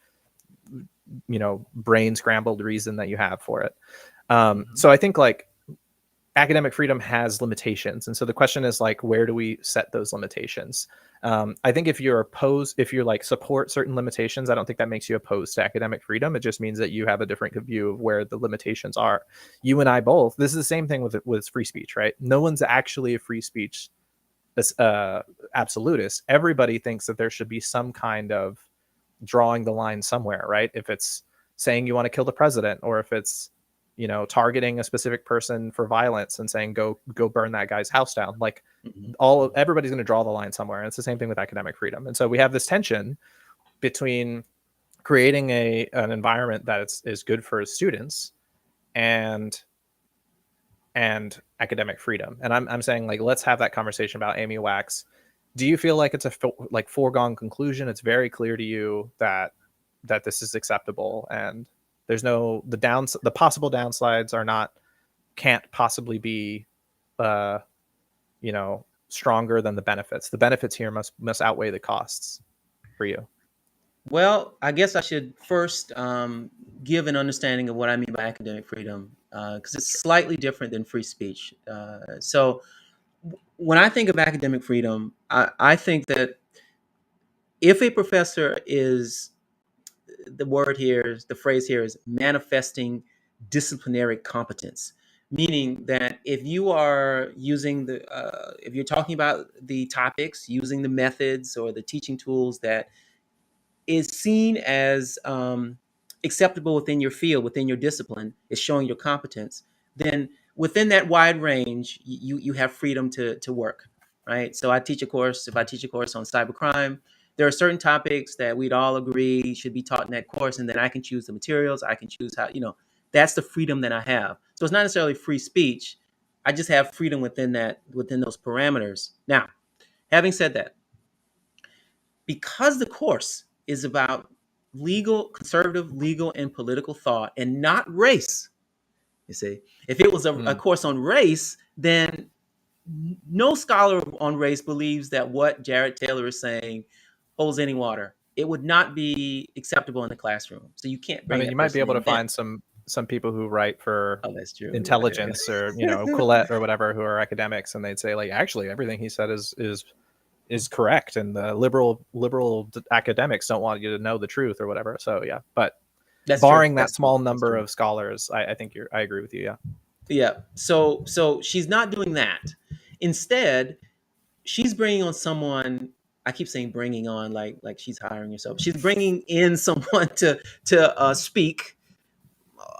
brain scrambled reason that you have for it. Mhm. So I think like academic freedom has limitations, and so the question is like, where do we set those limitations? I think if you're opposed, if you're like support certain limitations, I don't think that makes you opposed to academic freedom. It just means that you have a different view of where the limitations are. You and I both, this is the same thing with free speech, right? No one's actually a free speech uh, absolutist. Everybody thinks that there should be some kind of drawing the line somewhere, right? If it's saying you want to kill the president, or if it's targeting a specific person for violence and saying go burn that guy's house down, like Mhm. everybody's going to draw the line somewhere. And it's the same thing with academic freedom. And so we have this tension between creating an environment that is good for students and academic freedom. And I'm saying, like, let's have that conversation about Amy Wax. Do you feel like it's a like foregone conclusion? It's very clear to you that this is acceptable, and there's no, the possible downsides are not, can't possibly be uh stronger than the benefits. The benefits here must outweigh the costs for you. Well, I guess I should first give an understanding of what I mean by academic freedom, because it's Sure. slightly different than free speech. So, when I think of academic freedom, I think that if a professor is, the word here is, the phrase here is manifesting disciplinary competence, meaning that if you are using if you're talking about the topics, using the methods or the teaching tools that is seen as acceptable within your field, within your discipline, is showing your competence, then within that wide range, you have freedom to work, right? So I teach a course. If I teach a course on cybercrime, there are certain topics that we'd all agree should be taught in that course, and then I can choose the materials. I can choose how, that's the freedom that I have. So it's not necessarily free speech. I just have freedom within those parameters. Now, having said that, because the course is about conservative legal and political thought and not race, you see, if it was a Mm. course on race, then no scholar on race believes that what Jared Taylor is saying holds any water. It would not be acceptable in the classroom. So you can't I bring mean, you that might be person able to in then. find some people who write for Oh, that's true. intelligence, or Quillette or whatever, who are academics, and they'd say like, actually everything he said is correct, and the liberal academics don't want you to know the truth or whatever. So yeah, but That's true. barring that That's true. small That's number true. of scholars, I think I agree with you. Yeah. Yeah. So she's not doing that. Instead, she's bringing on someone. I keep saying bringing on, like she's hiring herself. She's bringing in someone to speak,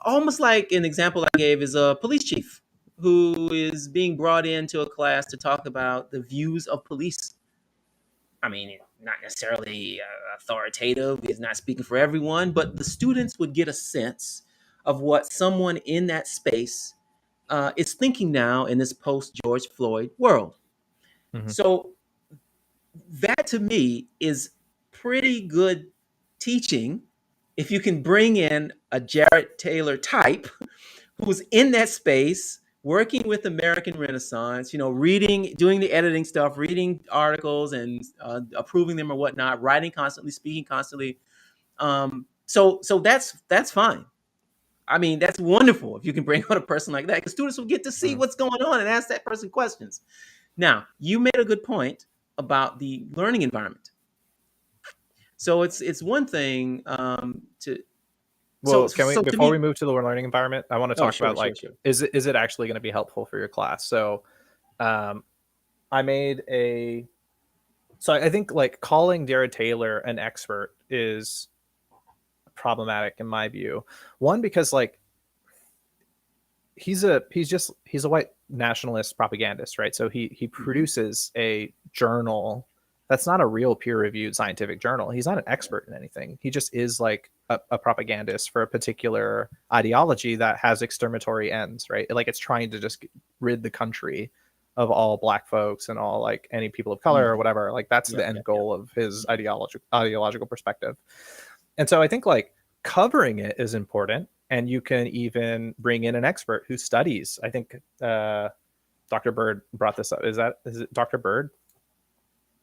almost like an example I gave is a police chief who is being brought into a class to talk about the views of police. I mean, not necessarily authoritative. He's not speaking for everyone, but the students would get a sense of what someone in that space is thinking now in this post George Floyd world. Hmm. So that to me is pretty good teaching if you can bring in a Jared Taylor type who's in that space working with American Renaissance, reading, doing the editing stuff, reading articles and approving them or whatnot, writing constantly, speaking constantly. So that's fine. I mean, that's wonderful if you can bring on a person like that, because students will get to see Mhm. what's going on and ask that person questions. Now, you made a good point about the learning environment. So it's one thing to so Well, can we so to before we me. move to the learning environment, I want to Oh, talk sure, about sure, like sure. is it actually going to be helpful for your class? So um, I made a so I think like calling Jared Taylor an expert is problematic in my view. One, because like he's a white nationalist propagandist, right? So he Hmm. produces a journal that's not a real peer reviewed scientific journal. He's not an expert in anything. He just is like a propagandist for a particular ideology that has exterminatory ends, right? Like it's trying to just rid the country of all black folks and all like any people of color or Hmm. whatever. Like that's the Yep, end yep, yep. goal of his ideological perspective. And so I think like covering it is important. And you can even bring in an expert who studies. I think Dr. Bird brought this up. Is it Dr. Bird? I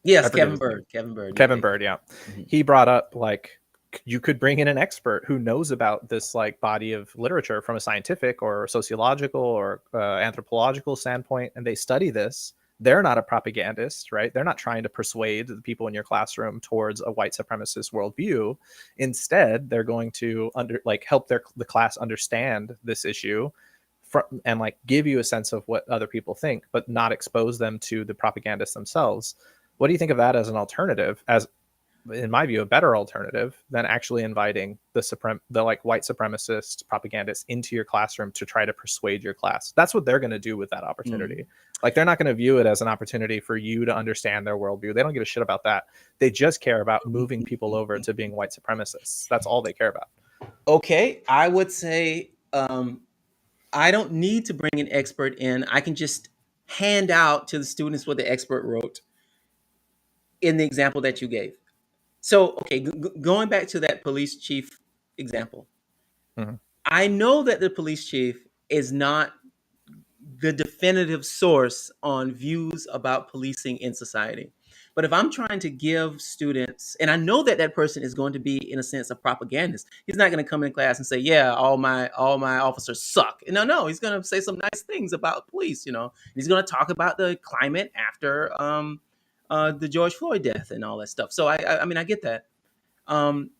Yes, forget Kevin his name. Bird. Kevin Bird. Yeah, Kevin yeah, Bird, yeah. yeah. Mhm. He brought up like you could bring in an expert who knows about this like body of literature from a scientific or sociological or anthropological standpoint, and they study this. They're not a propagandist, right? They're not trying to persuade the people in your classroom towards a white supremacist worldview. Instead, they're going to help the class understand this issue and like give you a sense of what other people think, but not expose them to the propagandists themselves. What do you think of that as an alternative? As in my view, a better alternative than actually inviting the like white supremacist propagandists into your classroom to try to persuade your class. That's what they're going to do with that opportunity. Mm. Like they're not going to view it as an opportunity for you to understand their worldview. They don't give a shit about that. They just care about moving people over to being white supremacists. That's all they care about. Okay, I would say I don't need to bring an expert in. I can just hand out to the students what the expert wrote in the example that you gave. So, okay, going back to that police chief example, Mm-hmm. I know that the police chief is not the definitive source on views about policing in society. But if I'm trying to give students, and I know that that person is going to be, in a sense, a propagandist. He's not going to come in class and say, "Yeah, all my officers suck." No, no, he's going to say some nice things about police. He's going to talk about the climate after the George Floyd death and all that stuff. So I mean, I get that. Um,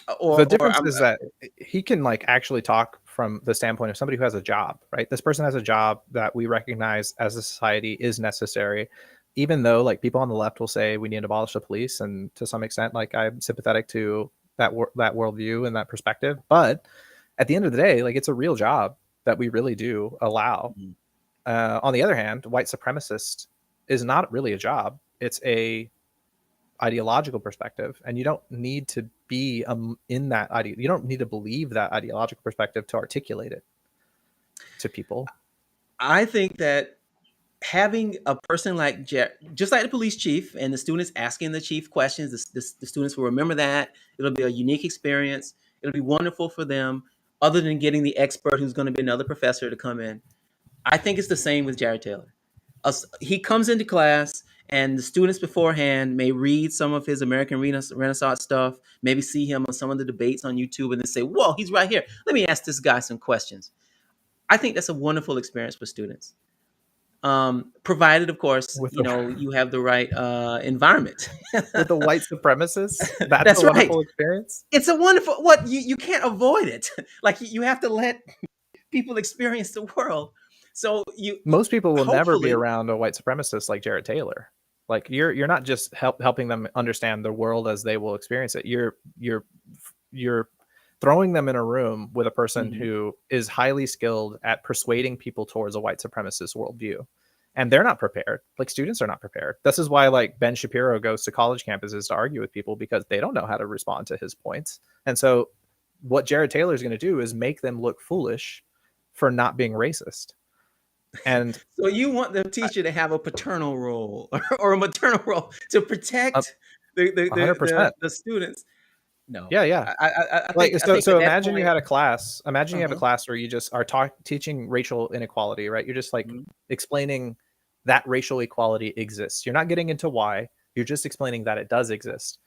The or difference is that he can like actually talk from the standpoint of somebody who has a job, right? This person has a job that we recognize as a society is necessary, even though like people on the left will say we need to abolish the police, and to some extent, like I'm sympathetic to that worldview and that perspective. But at the end of the day, like it's a real job that we really do allow. Mhm. On the other hand, white supremacist is not really a job; it's a ideological perspective, and you don't need to be in that idea. You don't need to believe that ideological perspective to articulate it to people. I think that having a person like just like the police chief and the students asking the chief questions, the students will remember that. It'll be a unique experience. It'll be wonderful for them, other than getting the expert who's going to be another professor to come in. I think it's the same with Jared Taylor. He comes into class, and the students beforehand may read some of his American Renaissance stuff, maybe see him on some of the debates on YouTube, and then say, "Whoa, he's right here. Let me ask this guy some questions." I think that's a wonderful experience for students, provided, of course, with the you have the right environment. with the white supremacists. That's a That's right. wonderful experience. It's a wonderful, what, you can't avoid it. Like, you have to let people experience the world. So you Most people will never be hopefully. around a white supremacist like Jared Taylor. Like you're not just helping them understand the world as they will experience it. You're throwing them in a room with a person Mhm. who is highly skilled at persuading people towards a white supremacist worldview. And they're not prepared. Like students are not prepared. This is why like Ben Shapiro goes to college campuses to argue with people, because they don't know how to respond to his points. And so what Jared Taylor is going to do is make them look foolish for not being racist. And So you want the teacher to have a paternal role or a maternal role to protect the the, the, the, 100%. the students. No, Yeah, yeah. I Like, think so at that imagine you point. had a class. Imagine you have a Uh-huh. class where you just are teaching racial inequality, right? You're just like Mhm. explaining that racial equality exists. You're not getting into why. You're just explaining that it does exist.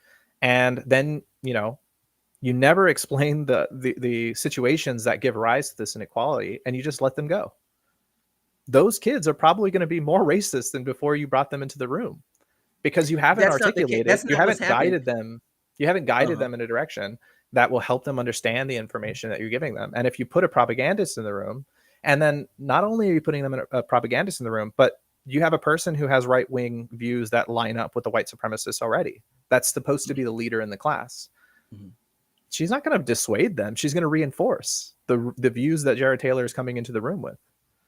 And then, you never explain the situations that give rise to this inequality, and you just let them go. Those kids are probably going to be more racist than before you brought them into the room, because you haven't That's not the case. articulated, That's not what's happening. you haven't guided Uh-huh. them in a direction that will help them understand the information that you're giving them. And if you put a propagandist in the room, and then not only are you putting them in a propagandist in the room, but you have a person who has right-wing views that line up with the white supremacists already, that's supposed to be the leader in the class. Mhm. She's not going to dissuade them. She's going to reinforce the views that Jared Taylor is coming into the room with.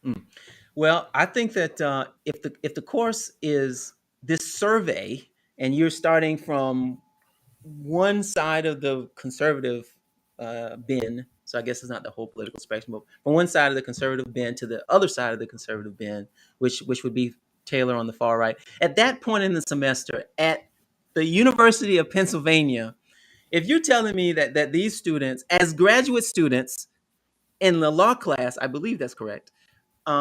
Mm. Well, I think that if the course is this survey, and you're starting from one side of the conservative bin, so I guess it's not the whole political spectrum, but from one side of the conservative bin to the other side of the conservative bin, which would be Taylor on the far right. At that point in the semester, at the University of Pennsylvania, if you're telling me that these students, as graduate students in the law class, I believe that's correct.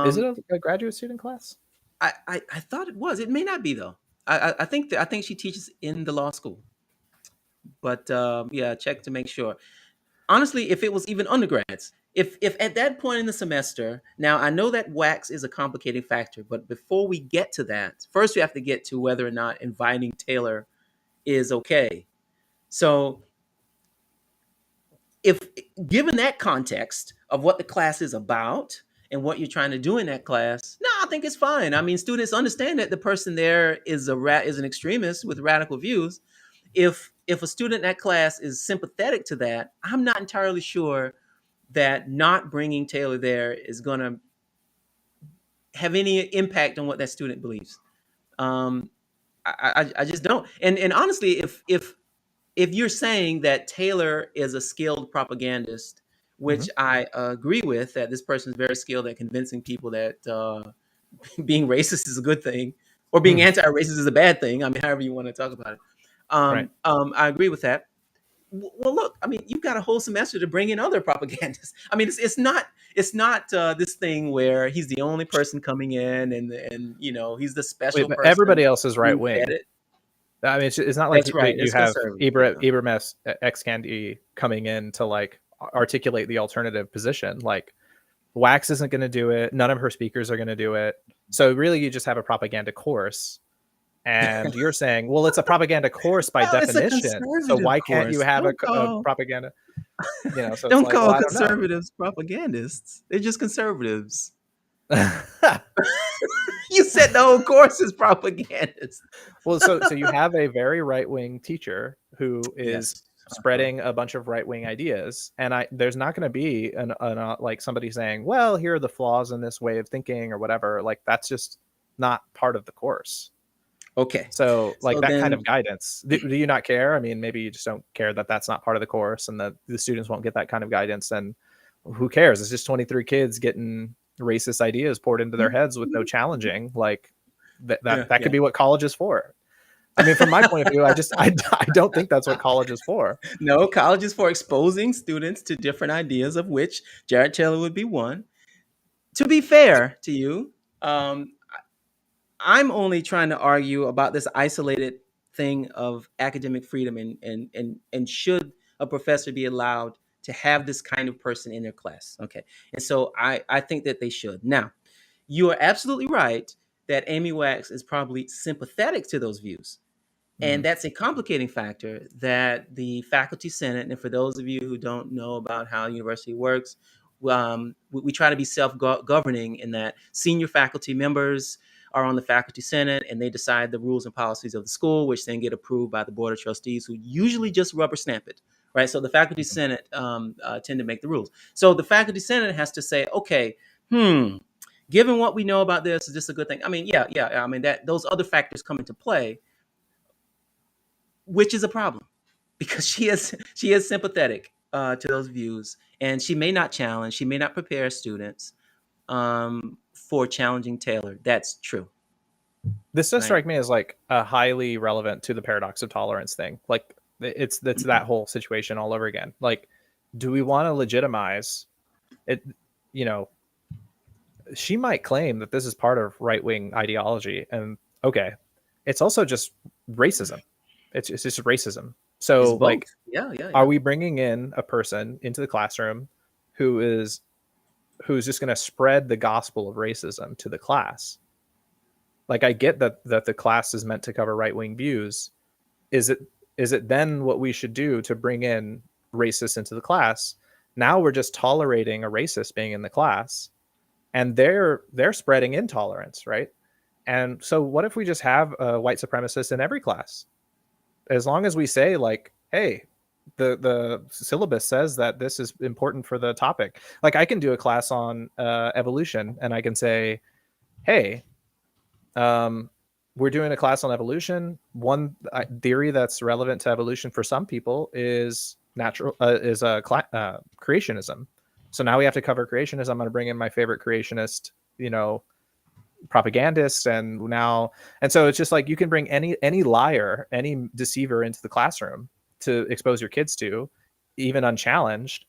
Is it Um, a graduate student class? I thought it was. It may not be though. I think she teaches in the law school, but yeah, check to make sure. Honestly, if it was even undergrads, if at that point in the semester, now I know that wax is a complicating factor, but before we get to that, first we have to get to whether or not inviting Taylor is okay. So if given that context of what the class is about and what you're trying to do in that class, no, I think it's fine. I mean, students understand that the person there is is an extremist with radical views. If a student in that class is sympathetic to that, I'm not entirely sure that not bringing Taylor there is going to have any impact on what that student believes. Um, I just don't. And honestly, if you're saying that Taylor is a skilled propagandist, Mm-hmm. which I agree with, that this person is very skilled at convincing people that being racist is a good thing, or being Mm, anti-racist is a bad thing. I mean, however you want to talk about it. right. I agree with that. Well, look, I mean, you've got a whole semester to bring in other propagandists. I mean, it's not this thing where he's the only person coming in, and he's the Wait, special but person everybody else is right being wing. vetted. I mean, it's not like That's right. you It's have conservative. Yeah. Ibrahim X Candy coming in to like articulate the alternative position. Like, Wax isn't going to do it. None of her speakers are going to do it. So really, you just have a propaganda course. And you're saying, well, it's a propaganda course by Well, it's a definition. So conservative why can't you course. have a propaganda? So it's Don't like, well, call I don't know. conservatives propagandists. They're just conservatives. You said the whole course is propagandist. Well, so you have a very right wing teacher who is Yes. Uh-huh. spreading a bunch of right wing ideas, and there's not going to be like somebody saying, well, here are the flaws in this way of thinking or whatever. Like, that's just not part of the course. Okay. So like So that kind of then, guidance, do you not care? I mean, maybe you just don't care that that's not part of the course and that the students won't get that kind of guidance. And who cares? It's just 23 kids getting racist ideas poured into their heads with no challenging. Like, yeah, that could yeah. be what college is for. I mean, from my point of view, I don't think that's what college is for. No, college is for exposing students to different ideas, of which Jared Taylor would be one. To be fair to you, um, I'm only trying to argue about this isolated thing of academic freedom, and should a professor be allowed to have this kind of person in their class? Okay, and so I think that they should. Now, you are absolutely right that Amy Wax is probably sympathetic to those views. Mm-hmm. And that's a complicating factor that the faculty senate, and for those of you who don't know about how university works, we try to be self-governing in that senior faculty members are on the faculty senate, and they decide the rules and policies of the school, which then get approved by the board of trustees, who usually just rubber stamp it, right? So the faculty senate tend to make the rules. So the faculty senate has to say, okay, given what we know about this, is this a good thing? I mean, yeah. I mean, that those other factors come into play, which is a problem because she is sympathetic to those views, and she may not challenge, she may not prepare students for challenging Taylor. That's true, This does right? strike me as like a highly relevant to the paradox of tolerance thing. Like, It's that whole situation all over again. Like, do we want to legitimize it? You know, she might claim that this is part of right wing ideology, and okay, it's also just racism. It's just racism. It's So, both. like, Yeah, yeah, are yeah. we bringing in a person into the classroom who is who's just going to spread the gospel of racism to the class? Like, I get that the class is meant to cover right wing views. Is it then what we should do to bring in racists into the class? Now we're just tolerating a racist being in the class, and they're spreading intolerance, right? And so, what if we just have a white supremacist in every class? As long as we say, like, hey, the syllabus says that this is important for the topic. Like, I can do a class on evolution, and I can say, hey, um, we're doing a class on evolution. One theory that's relevant to evolution for some people is creationism. So now we have to cover creationism. I'm going to bring in my favorite creationist, you know, propagandist, and so it's just like you can bring any liar, any deceiver into the classroom to expose your kids to, even unchallenged.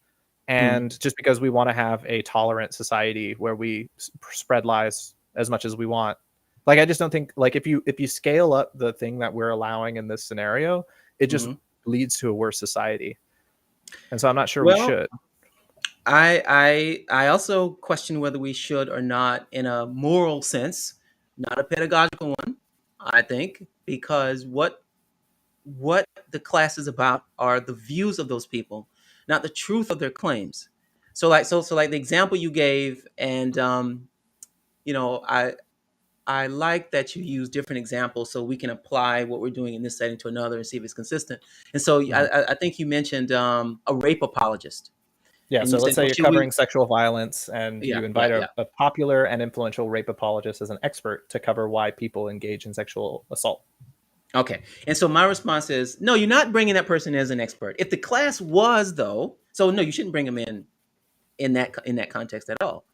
Mhm. And just because we want to have a tolerant society where we spread lies as much as we want, like, I just don't think, like, if you scale up the thing that we're allowing in this scenario, it just Mhm. leads to a worse society. And so I'm not sure we Well, should. I also question whether we should or not in a moral sense, not a pedagogical one, I think, because what the class is about are the views of those people, not the truth of their claims. So like the example you gave, and you know, I like that you use different examples so we can apply what we're doing in this setting to another and see if it's consistent. And so Mhm. I think you mentioned a rape apologist, Yeah, and you so let's said, say well, you're should we? covering sexual violence and Yeah, you yeah, invite yeah. a popular and influential rape apologist as an expert to cover why people engage in sexual assault. Okay. And so my response is, no, you're not bringing that person as an expert. If the class was, though, so no, you shouldn't bring them in that context at all.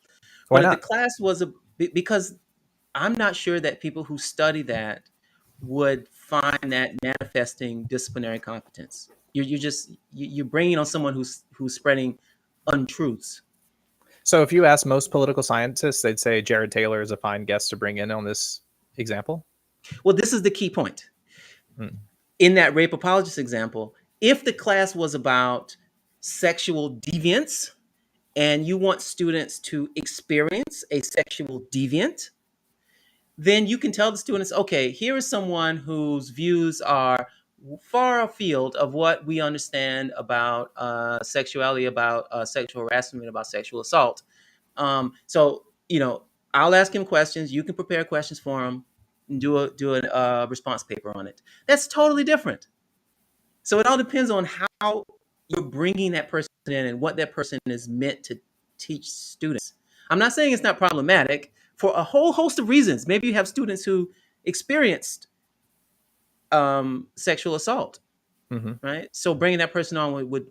Why But if the not? class was because I'm not sure that people who study that would find that manifesting disciplinary competence. You're bringing on someone who's spreading untruths. So if you ask most political scientists, they'd say Jared Taylor is a fine guest to bring in on this example. Well, this is the key point. Hmm. In that rape apologist example, if the class was about sexual deviance and you want students to experience a sexual deviant, then you can tell the students, okay, here is someone whose views are far afield of what we understand about sexuality, about sexual harassment, about sexual assault. So, I'll ask him questions. You can prepare questions for him and do a response paper on it. That's totally different. So it all depends on how you're bringing that person in and what that person is meant to teach students. I'm not saying it's not problematic for a whole host of reasons. Maybe you have students who experienced sexual assault, Hmm. right? So bringing that person on would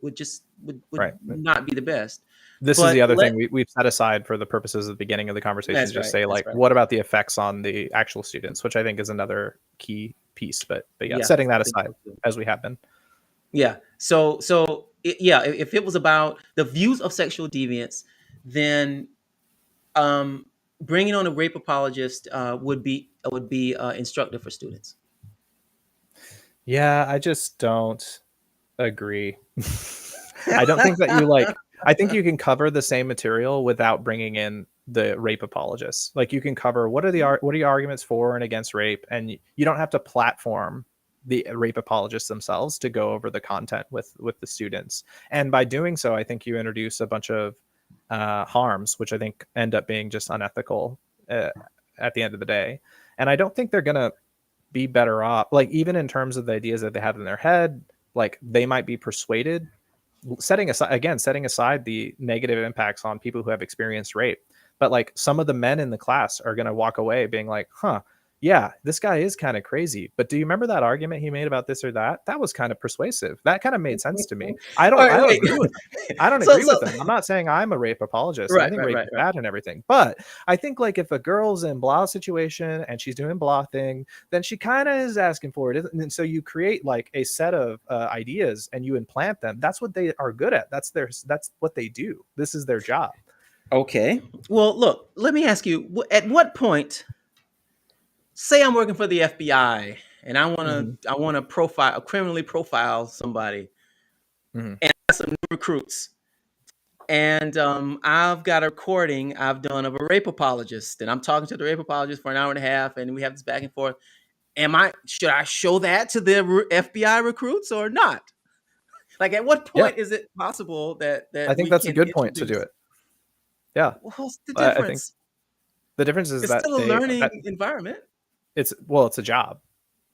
Right. not be the best. This is But the other thing we've set aside for the purposes of the beginning of the conversation to that's just right. say, That's like, right. what about the effects on the actual students, which I think is another key piece. But yeah, Yeah, setting I that think aside so too. as we have been. Yeah. So if it was about the views of sexual deviance, then um, bringing on a rape apologist would be instructive for students. Yeah, I just don't agree. I don't think that you like. I think you can cover the same material without bringing in the rape apologists. Like, you can cover what are your arguments for and against rape, and you don't have to platform the rape apologists themselves to go over the content with the students. And by doing so, I think you introduce a bunch of harms, which I think end up being just unethical uh, at the end of the day. And I don't think they're gonna be better off. Like, even in terms of the ideas that they have in their head, like, they might be persuaded, setting aside the negative impacts on people who have experienced rape, but like, some of the men in the class are going to walk away being like, huh, yeah, this guy is kind of crazy. But do you remember that argument he made about this or that? That was kind of persuasive. That kind of made sense to me. I All don't right, I don't wait. agree with him. I don't So agree so with him. I'm not saying I'm a rape apologist, and I right, think right, rape right, is right. bad and everything. But I think like if a girl's in blah situation and she's doing blah thing, then she kind of is asking for it. And so you create like a set of ideas and you implant them. That's what they are good at. That's what they do. This is their job. Okay. Well, look, let me ask you, at what point, say I'm working for the FBI and Hmm. I want to profile, criminally profile somebody, Hmm. and I have some new recruits, and I've got a recording I've done of a rape apologist, and I'm talking to the rape apologist for an hour and a half, and we have this back and forth. Should I show that to the FBI recruits or not? Like, at what Yeah, point is it possible that I think we that's a can good point to do introduce? it. Yeah, What's the I think difference? the difference is It's that still a learning environment. it's well, it's a job.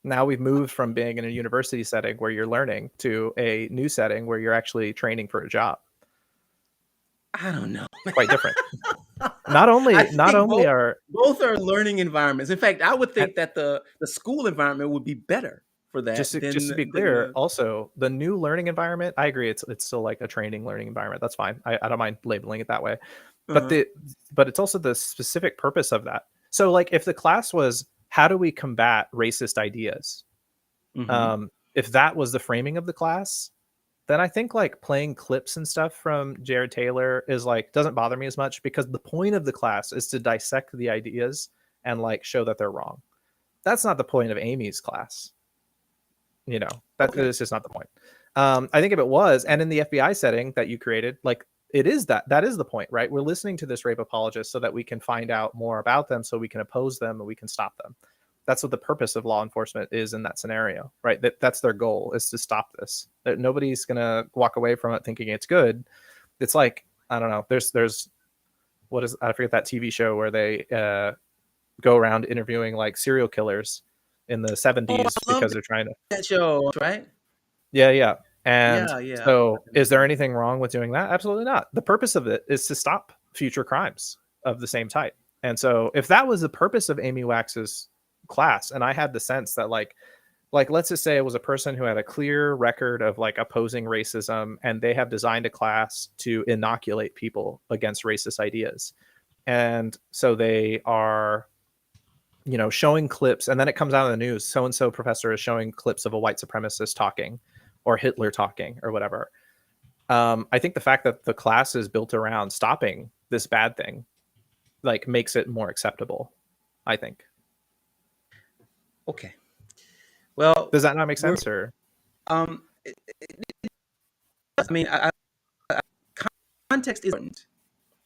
Now we've moved from being in a university setting where you're learning to a new setting where you're actually training for a job. I don't know. Quite different. I Not think only are both are learning environments. In fact, I would think that the school environment would be better for that just to be than clear, the. also the new learning environment, I agree, it's still like a training learning environment. That's fine. I don't mind labeling it that way. But Uh-huh. the but it's also the specific purpose of that. So like if the class was how do we combat racist ideas? Hmm. If that was the framing of the class, then I think like playing clips and stuff from Jared Taylor is like doesn't bother me as much because the point of the class is to dissect the ideas and like show that they're wrong. That's not the point of Amy's class. That Okay. is just not the point. I think if it was, and in the FBI setting that you created, like it is that is the point, right? We're listening to this rape apologist so that we can find out more about them, so we can oppose them and we can stop them. That's what the purpose of law enforcement is in that scenario, right? That's their goal, is to stop this. That nobody's gonna walk away from it thinking it's good. It's like I don't know. There's what is I forget that TV show where they go around interviewing like serial killers in the Oh, 70s I love because they're trying to that show, right? yeah, yeah. And Yeah, yeah. so I is remember there that. anything wrong with doing that? Absolutely not. The purpose of it is to stop future crimes of the same type. And so if that was the purpose of Amy Wax's class, and I had the sense that like let's just say it was a person who had a clear record of like opposing racism and they have designed a class to inoculate people against racist ideas. And so they are showing clips, and then it comes out in the news. So and so professor is showing clips of a white supremacist talking, or Hitler talking, or whatever. I think the fact that the class is built around stopping this bad thing, like, makes it more acceptable. I think. Okay. Well, Does that not make we're sense, or um. I mean, context is important,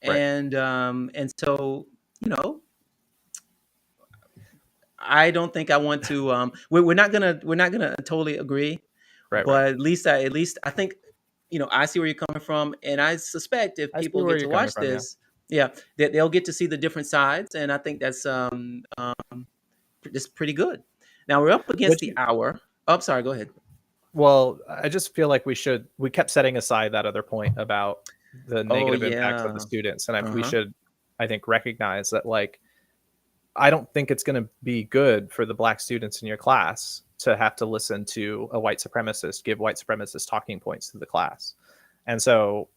right, and so you know, I don't think I want to. We're not gonna totally agree, right, right? but at least I think I see where you're coming from, and I suspect if I see people where get you're to coming watch from. Yeah, this, yeah, that they'll get to see the different sides, and I think that's just pretty good. Now we're up against which the hour. Oh, I'm sorry. Go ahead. well, I just feel like we kept setting aside that other point about the Oh negative impacts of the yeah. students, and Uh we huh. should, I think, recognize that, like, I don't think it's going to be good for the black students in your class to have to listen to a white supremacist give white supremacist talking points to the class. And so,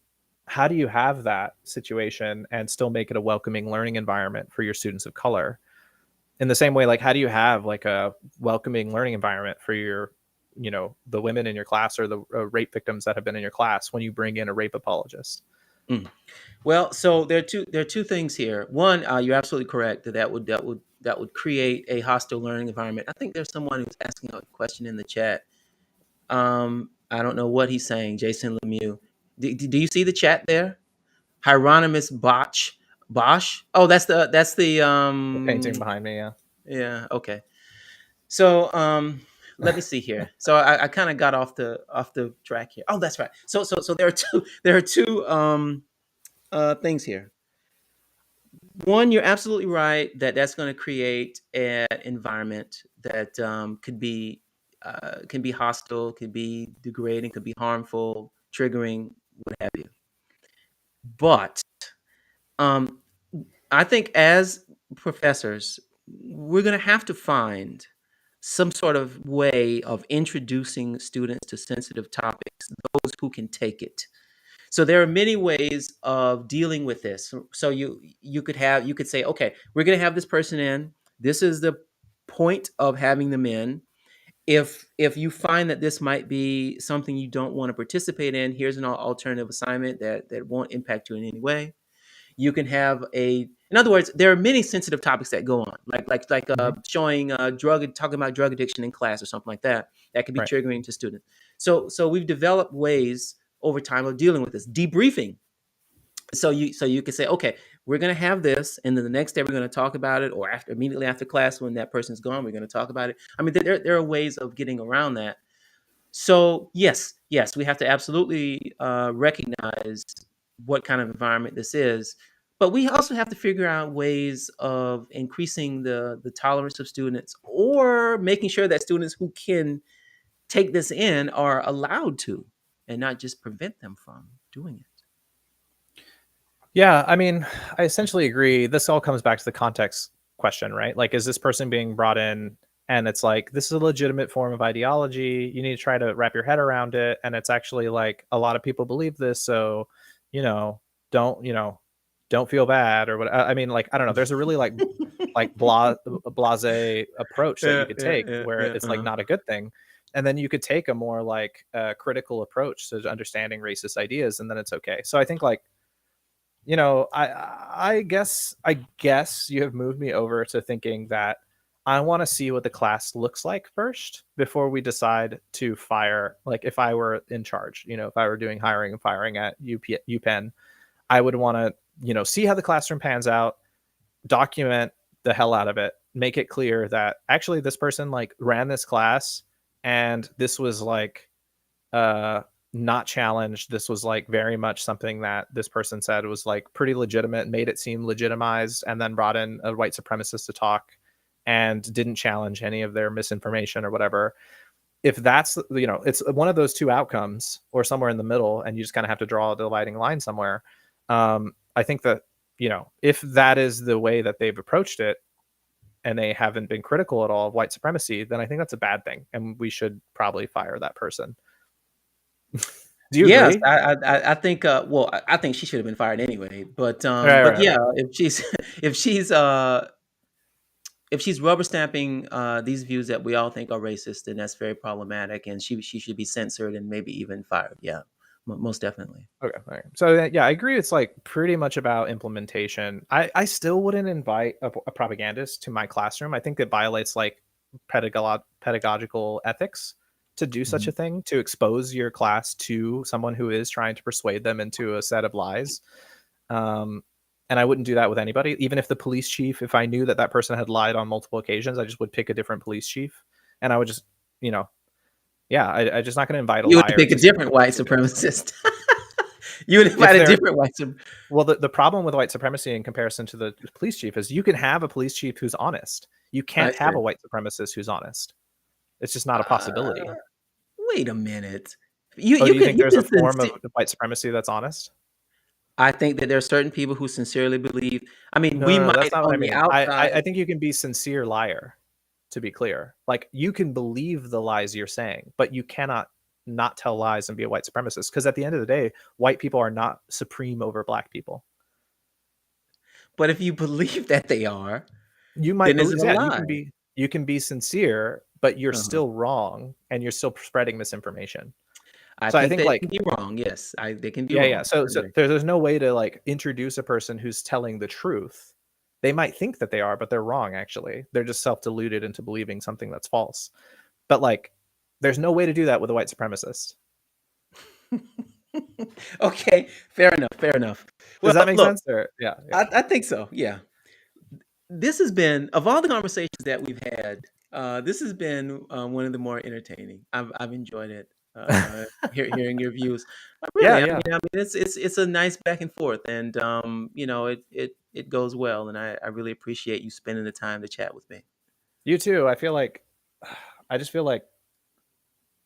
how do you have that situation and still make it a welcoming learning environment for your students of color? In the same way, like, how do you have like a welcoming learning environment for your, the women in your class, or the rape victims that have been in your class, when you bring in a rape apologist? Mm. Well, so there are two things here. One, you're absolutely correct that would create a hostile learning environment. I think there's someone who's asking a question in the chat. I don't know what he's saying. Jason Lemieux. Do you see the chat there? Hieronymus Botch Bosch. Oh, that's the The painting behind me, yeah. yeah, okay. So let me see here. So I kind of got off the track here. Oh, that's right. So there are two things here. One, you're absolutely right that that's going to create an environment that can be hostile, could be degrading, could be harmful, triggering, what have you. But um, I think as professors, we're going to have to find some sort of way of introducing students to sensitive topics, those who can take it. So there are many ways of dealing with this. So you could say, okay, we're going to have this person in. This is the point of having them in. If you find that this might be something you don't want to participate in, here's an alternative assignment that won't impact you in any way. You can have in other words, there are many sensitive topics that go on, Mhm. showing talking about drug addiction in class or something like that. That could be Right. triggering to students. So we've developed ways over time of dealing with this. Debriefing. So you can say, okay, we're going to have this, and then the next day we're going to talk about it, or immediately after class when that person's gone, we're going to talk about it. I mean, there are ways of getting around that. So yes, we have to absolutely recognize what kind of environment this is, but we also have to figure out ways of increasing the tolerance of students, or making sure that students who can take this in are allowed to, and not just prevent them from doing it. Yeah, I mean, I essentially agree. This all comes back to the context question, right? Like, is this person being brought in and it's like, this is a legitimate form of ideology. You need to try to wrap your head around it. And it's actually like a lot of people believe this. So, you know, don't, you know, don't feel bad or what. I mean, like, I don't know. There's a really like blase approach that you Yeah, could yeah, take yeah, where yeah. it's like not a good thing. And then you could take a more like critical approach to understanding racist ideas, and then it's okay. So I think like, I guess you have moved me over to thinking that I want to see what the class looks like first before we decide to fire. Like if I were in charge, if I were doing hiring and firing at UPenn, I would want to, see how the classroom pans out, document the hell out of it, make it clear that actually this person like ran this class and this was like uh not challenged. This was like very much something that this person said was like pretty legitimate, made it seem legitimized, and then brought in a white supremacist to talk and didn't challenge any of their misinformation or whatever. If that's, it's one of those two outcomes or somewhere in the middle, and you just kind of have to draw a dividing line somewhere. I think that, if that is the way that they've approached it and they haven't been critical at all of white supremacy, then I think that's a bad thing. And we should probably fire that person. Do you Yes, agree? I think. Well, I think she should have been fired anyway. But Right, right, yeah, right. if she's if she's uh, if she's rubber stamping these views that we all think are racist, then that's very problematic, and she should be censored and maybe even fired. Yeah, most definitely. Okay. All right. So yeah, I agree. It's like pretty much about implementation. I still wouldn't invite a propagandist to my classroom. I think it violates like pedagogical ethics to do such a Mhm. thing, to expose your class to someone who is trying to persuade them into a set of lies. Um, and I wouldn't do that with anybody, even if the police chief, if I knew that that person had lied on multiple occasions, I just would pick a different police chief, and I would just, you know, yeah, I just not going to invite a You would liar pick a to speak different white against me. supremacist. You would If invite a they're different white supremacist. Well, the problem with white supremacy in comparison to the police chief is you can have a police chief who's honest. You I can't have see. a white supremacist who's honest. It's just not a Uh, possibility. Wait a minute. You Oh, you do you can think you there's can a form of sincer- white supremacy that's honest? I think that there are certain people who sincerely believe. I mean, No, we no, no, might that's not what I on the mean. I outside. think you can be sincere liar, to be clear. Like you can believe the lies you're saying, but you cannot not tell lies and be a white supremacist. Because at the end of the day, white people are not supreme over black people. But if you believe that they are, You might then is it believe, a yeah, lie? you can be sincere, but you're Uh-huh. still wrong and you're still spreading misinformation. I So I think think they like, can be wrong. Yes, they can be yeah, yeah. wrong. So I so agree. there's no way to like introduce a person who's telling the truth. They might think that they are, but they're wrong actually. They're just self-deluded into believing something that's false. But like there's no way to do that with a white supremacist. Okay, fair enough. Fair enough. Well, Does that make look, sense? Or yeah, yeah. I think so. Yeah, this has been, of all the conversations that we've had, this has been one of the more entertaining. I've enjoyed it. Hearing your views. Yeah, Really, yeah. I mean, it's a nice back and forth, and it goes well, and I really appreciate you spending the time to chat with me. You too. I feel like I just feel like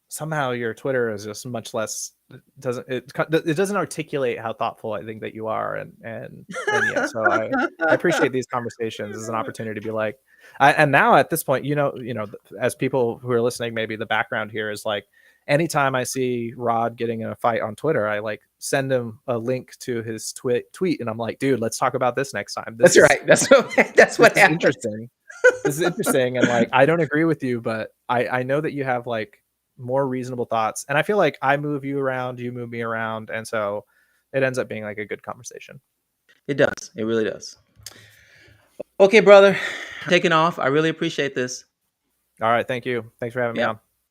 somehow your Twitter is just much less, it doesn't articulate how thoughtful I think that you are, and yeah, so I appreciate these conversations as an opportunity to be like, and now at this point, as people who are listening, maybe the background here is like, anytime I see Rod getting in a fight on Twitter, I like send him a link to his tweet, and I'm like, dude, let's talk about this next time. That's right. That's This what is happens. interesting. This is interesting, and like, I don't agree with you, but I know that you have like more reasonable thoughts, and I feel like I move you around, you move me around, and so it ends up being like a good conversation. It does. It really does. Okay, brother. Taking off. I really appreciate this. All right, thank you. Thanks for having me Yeah. on.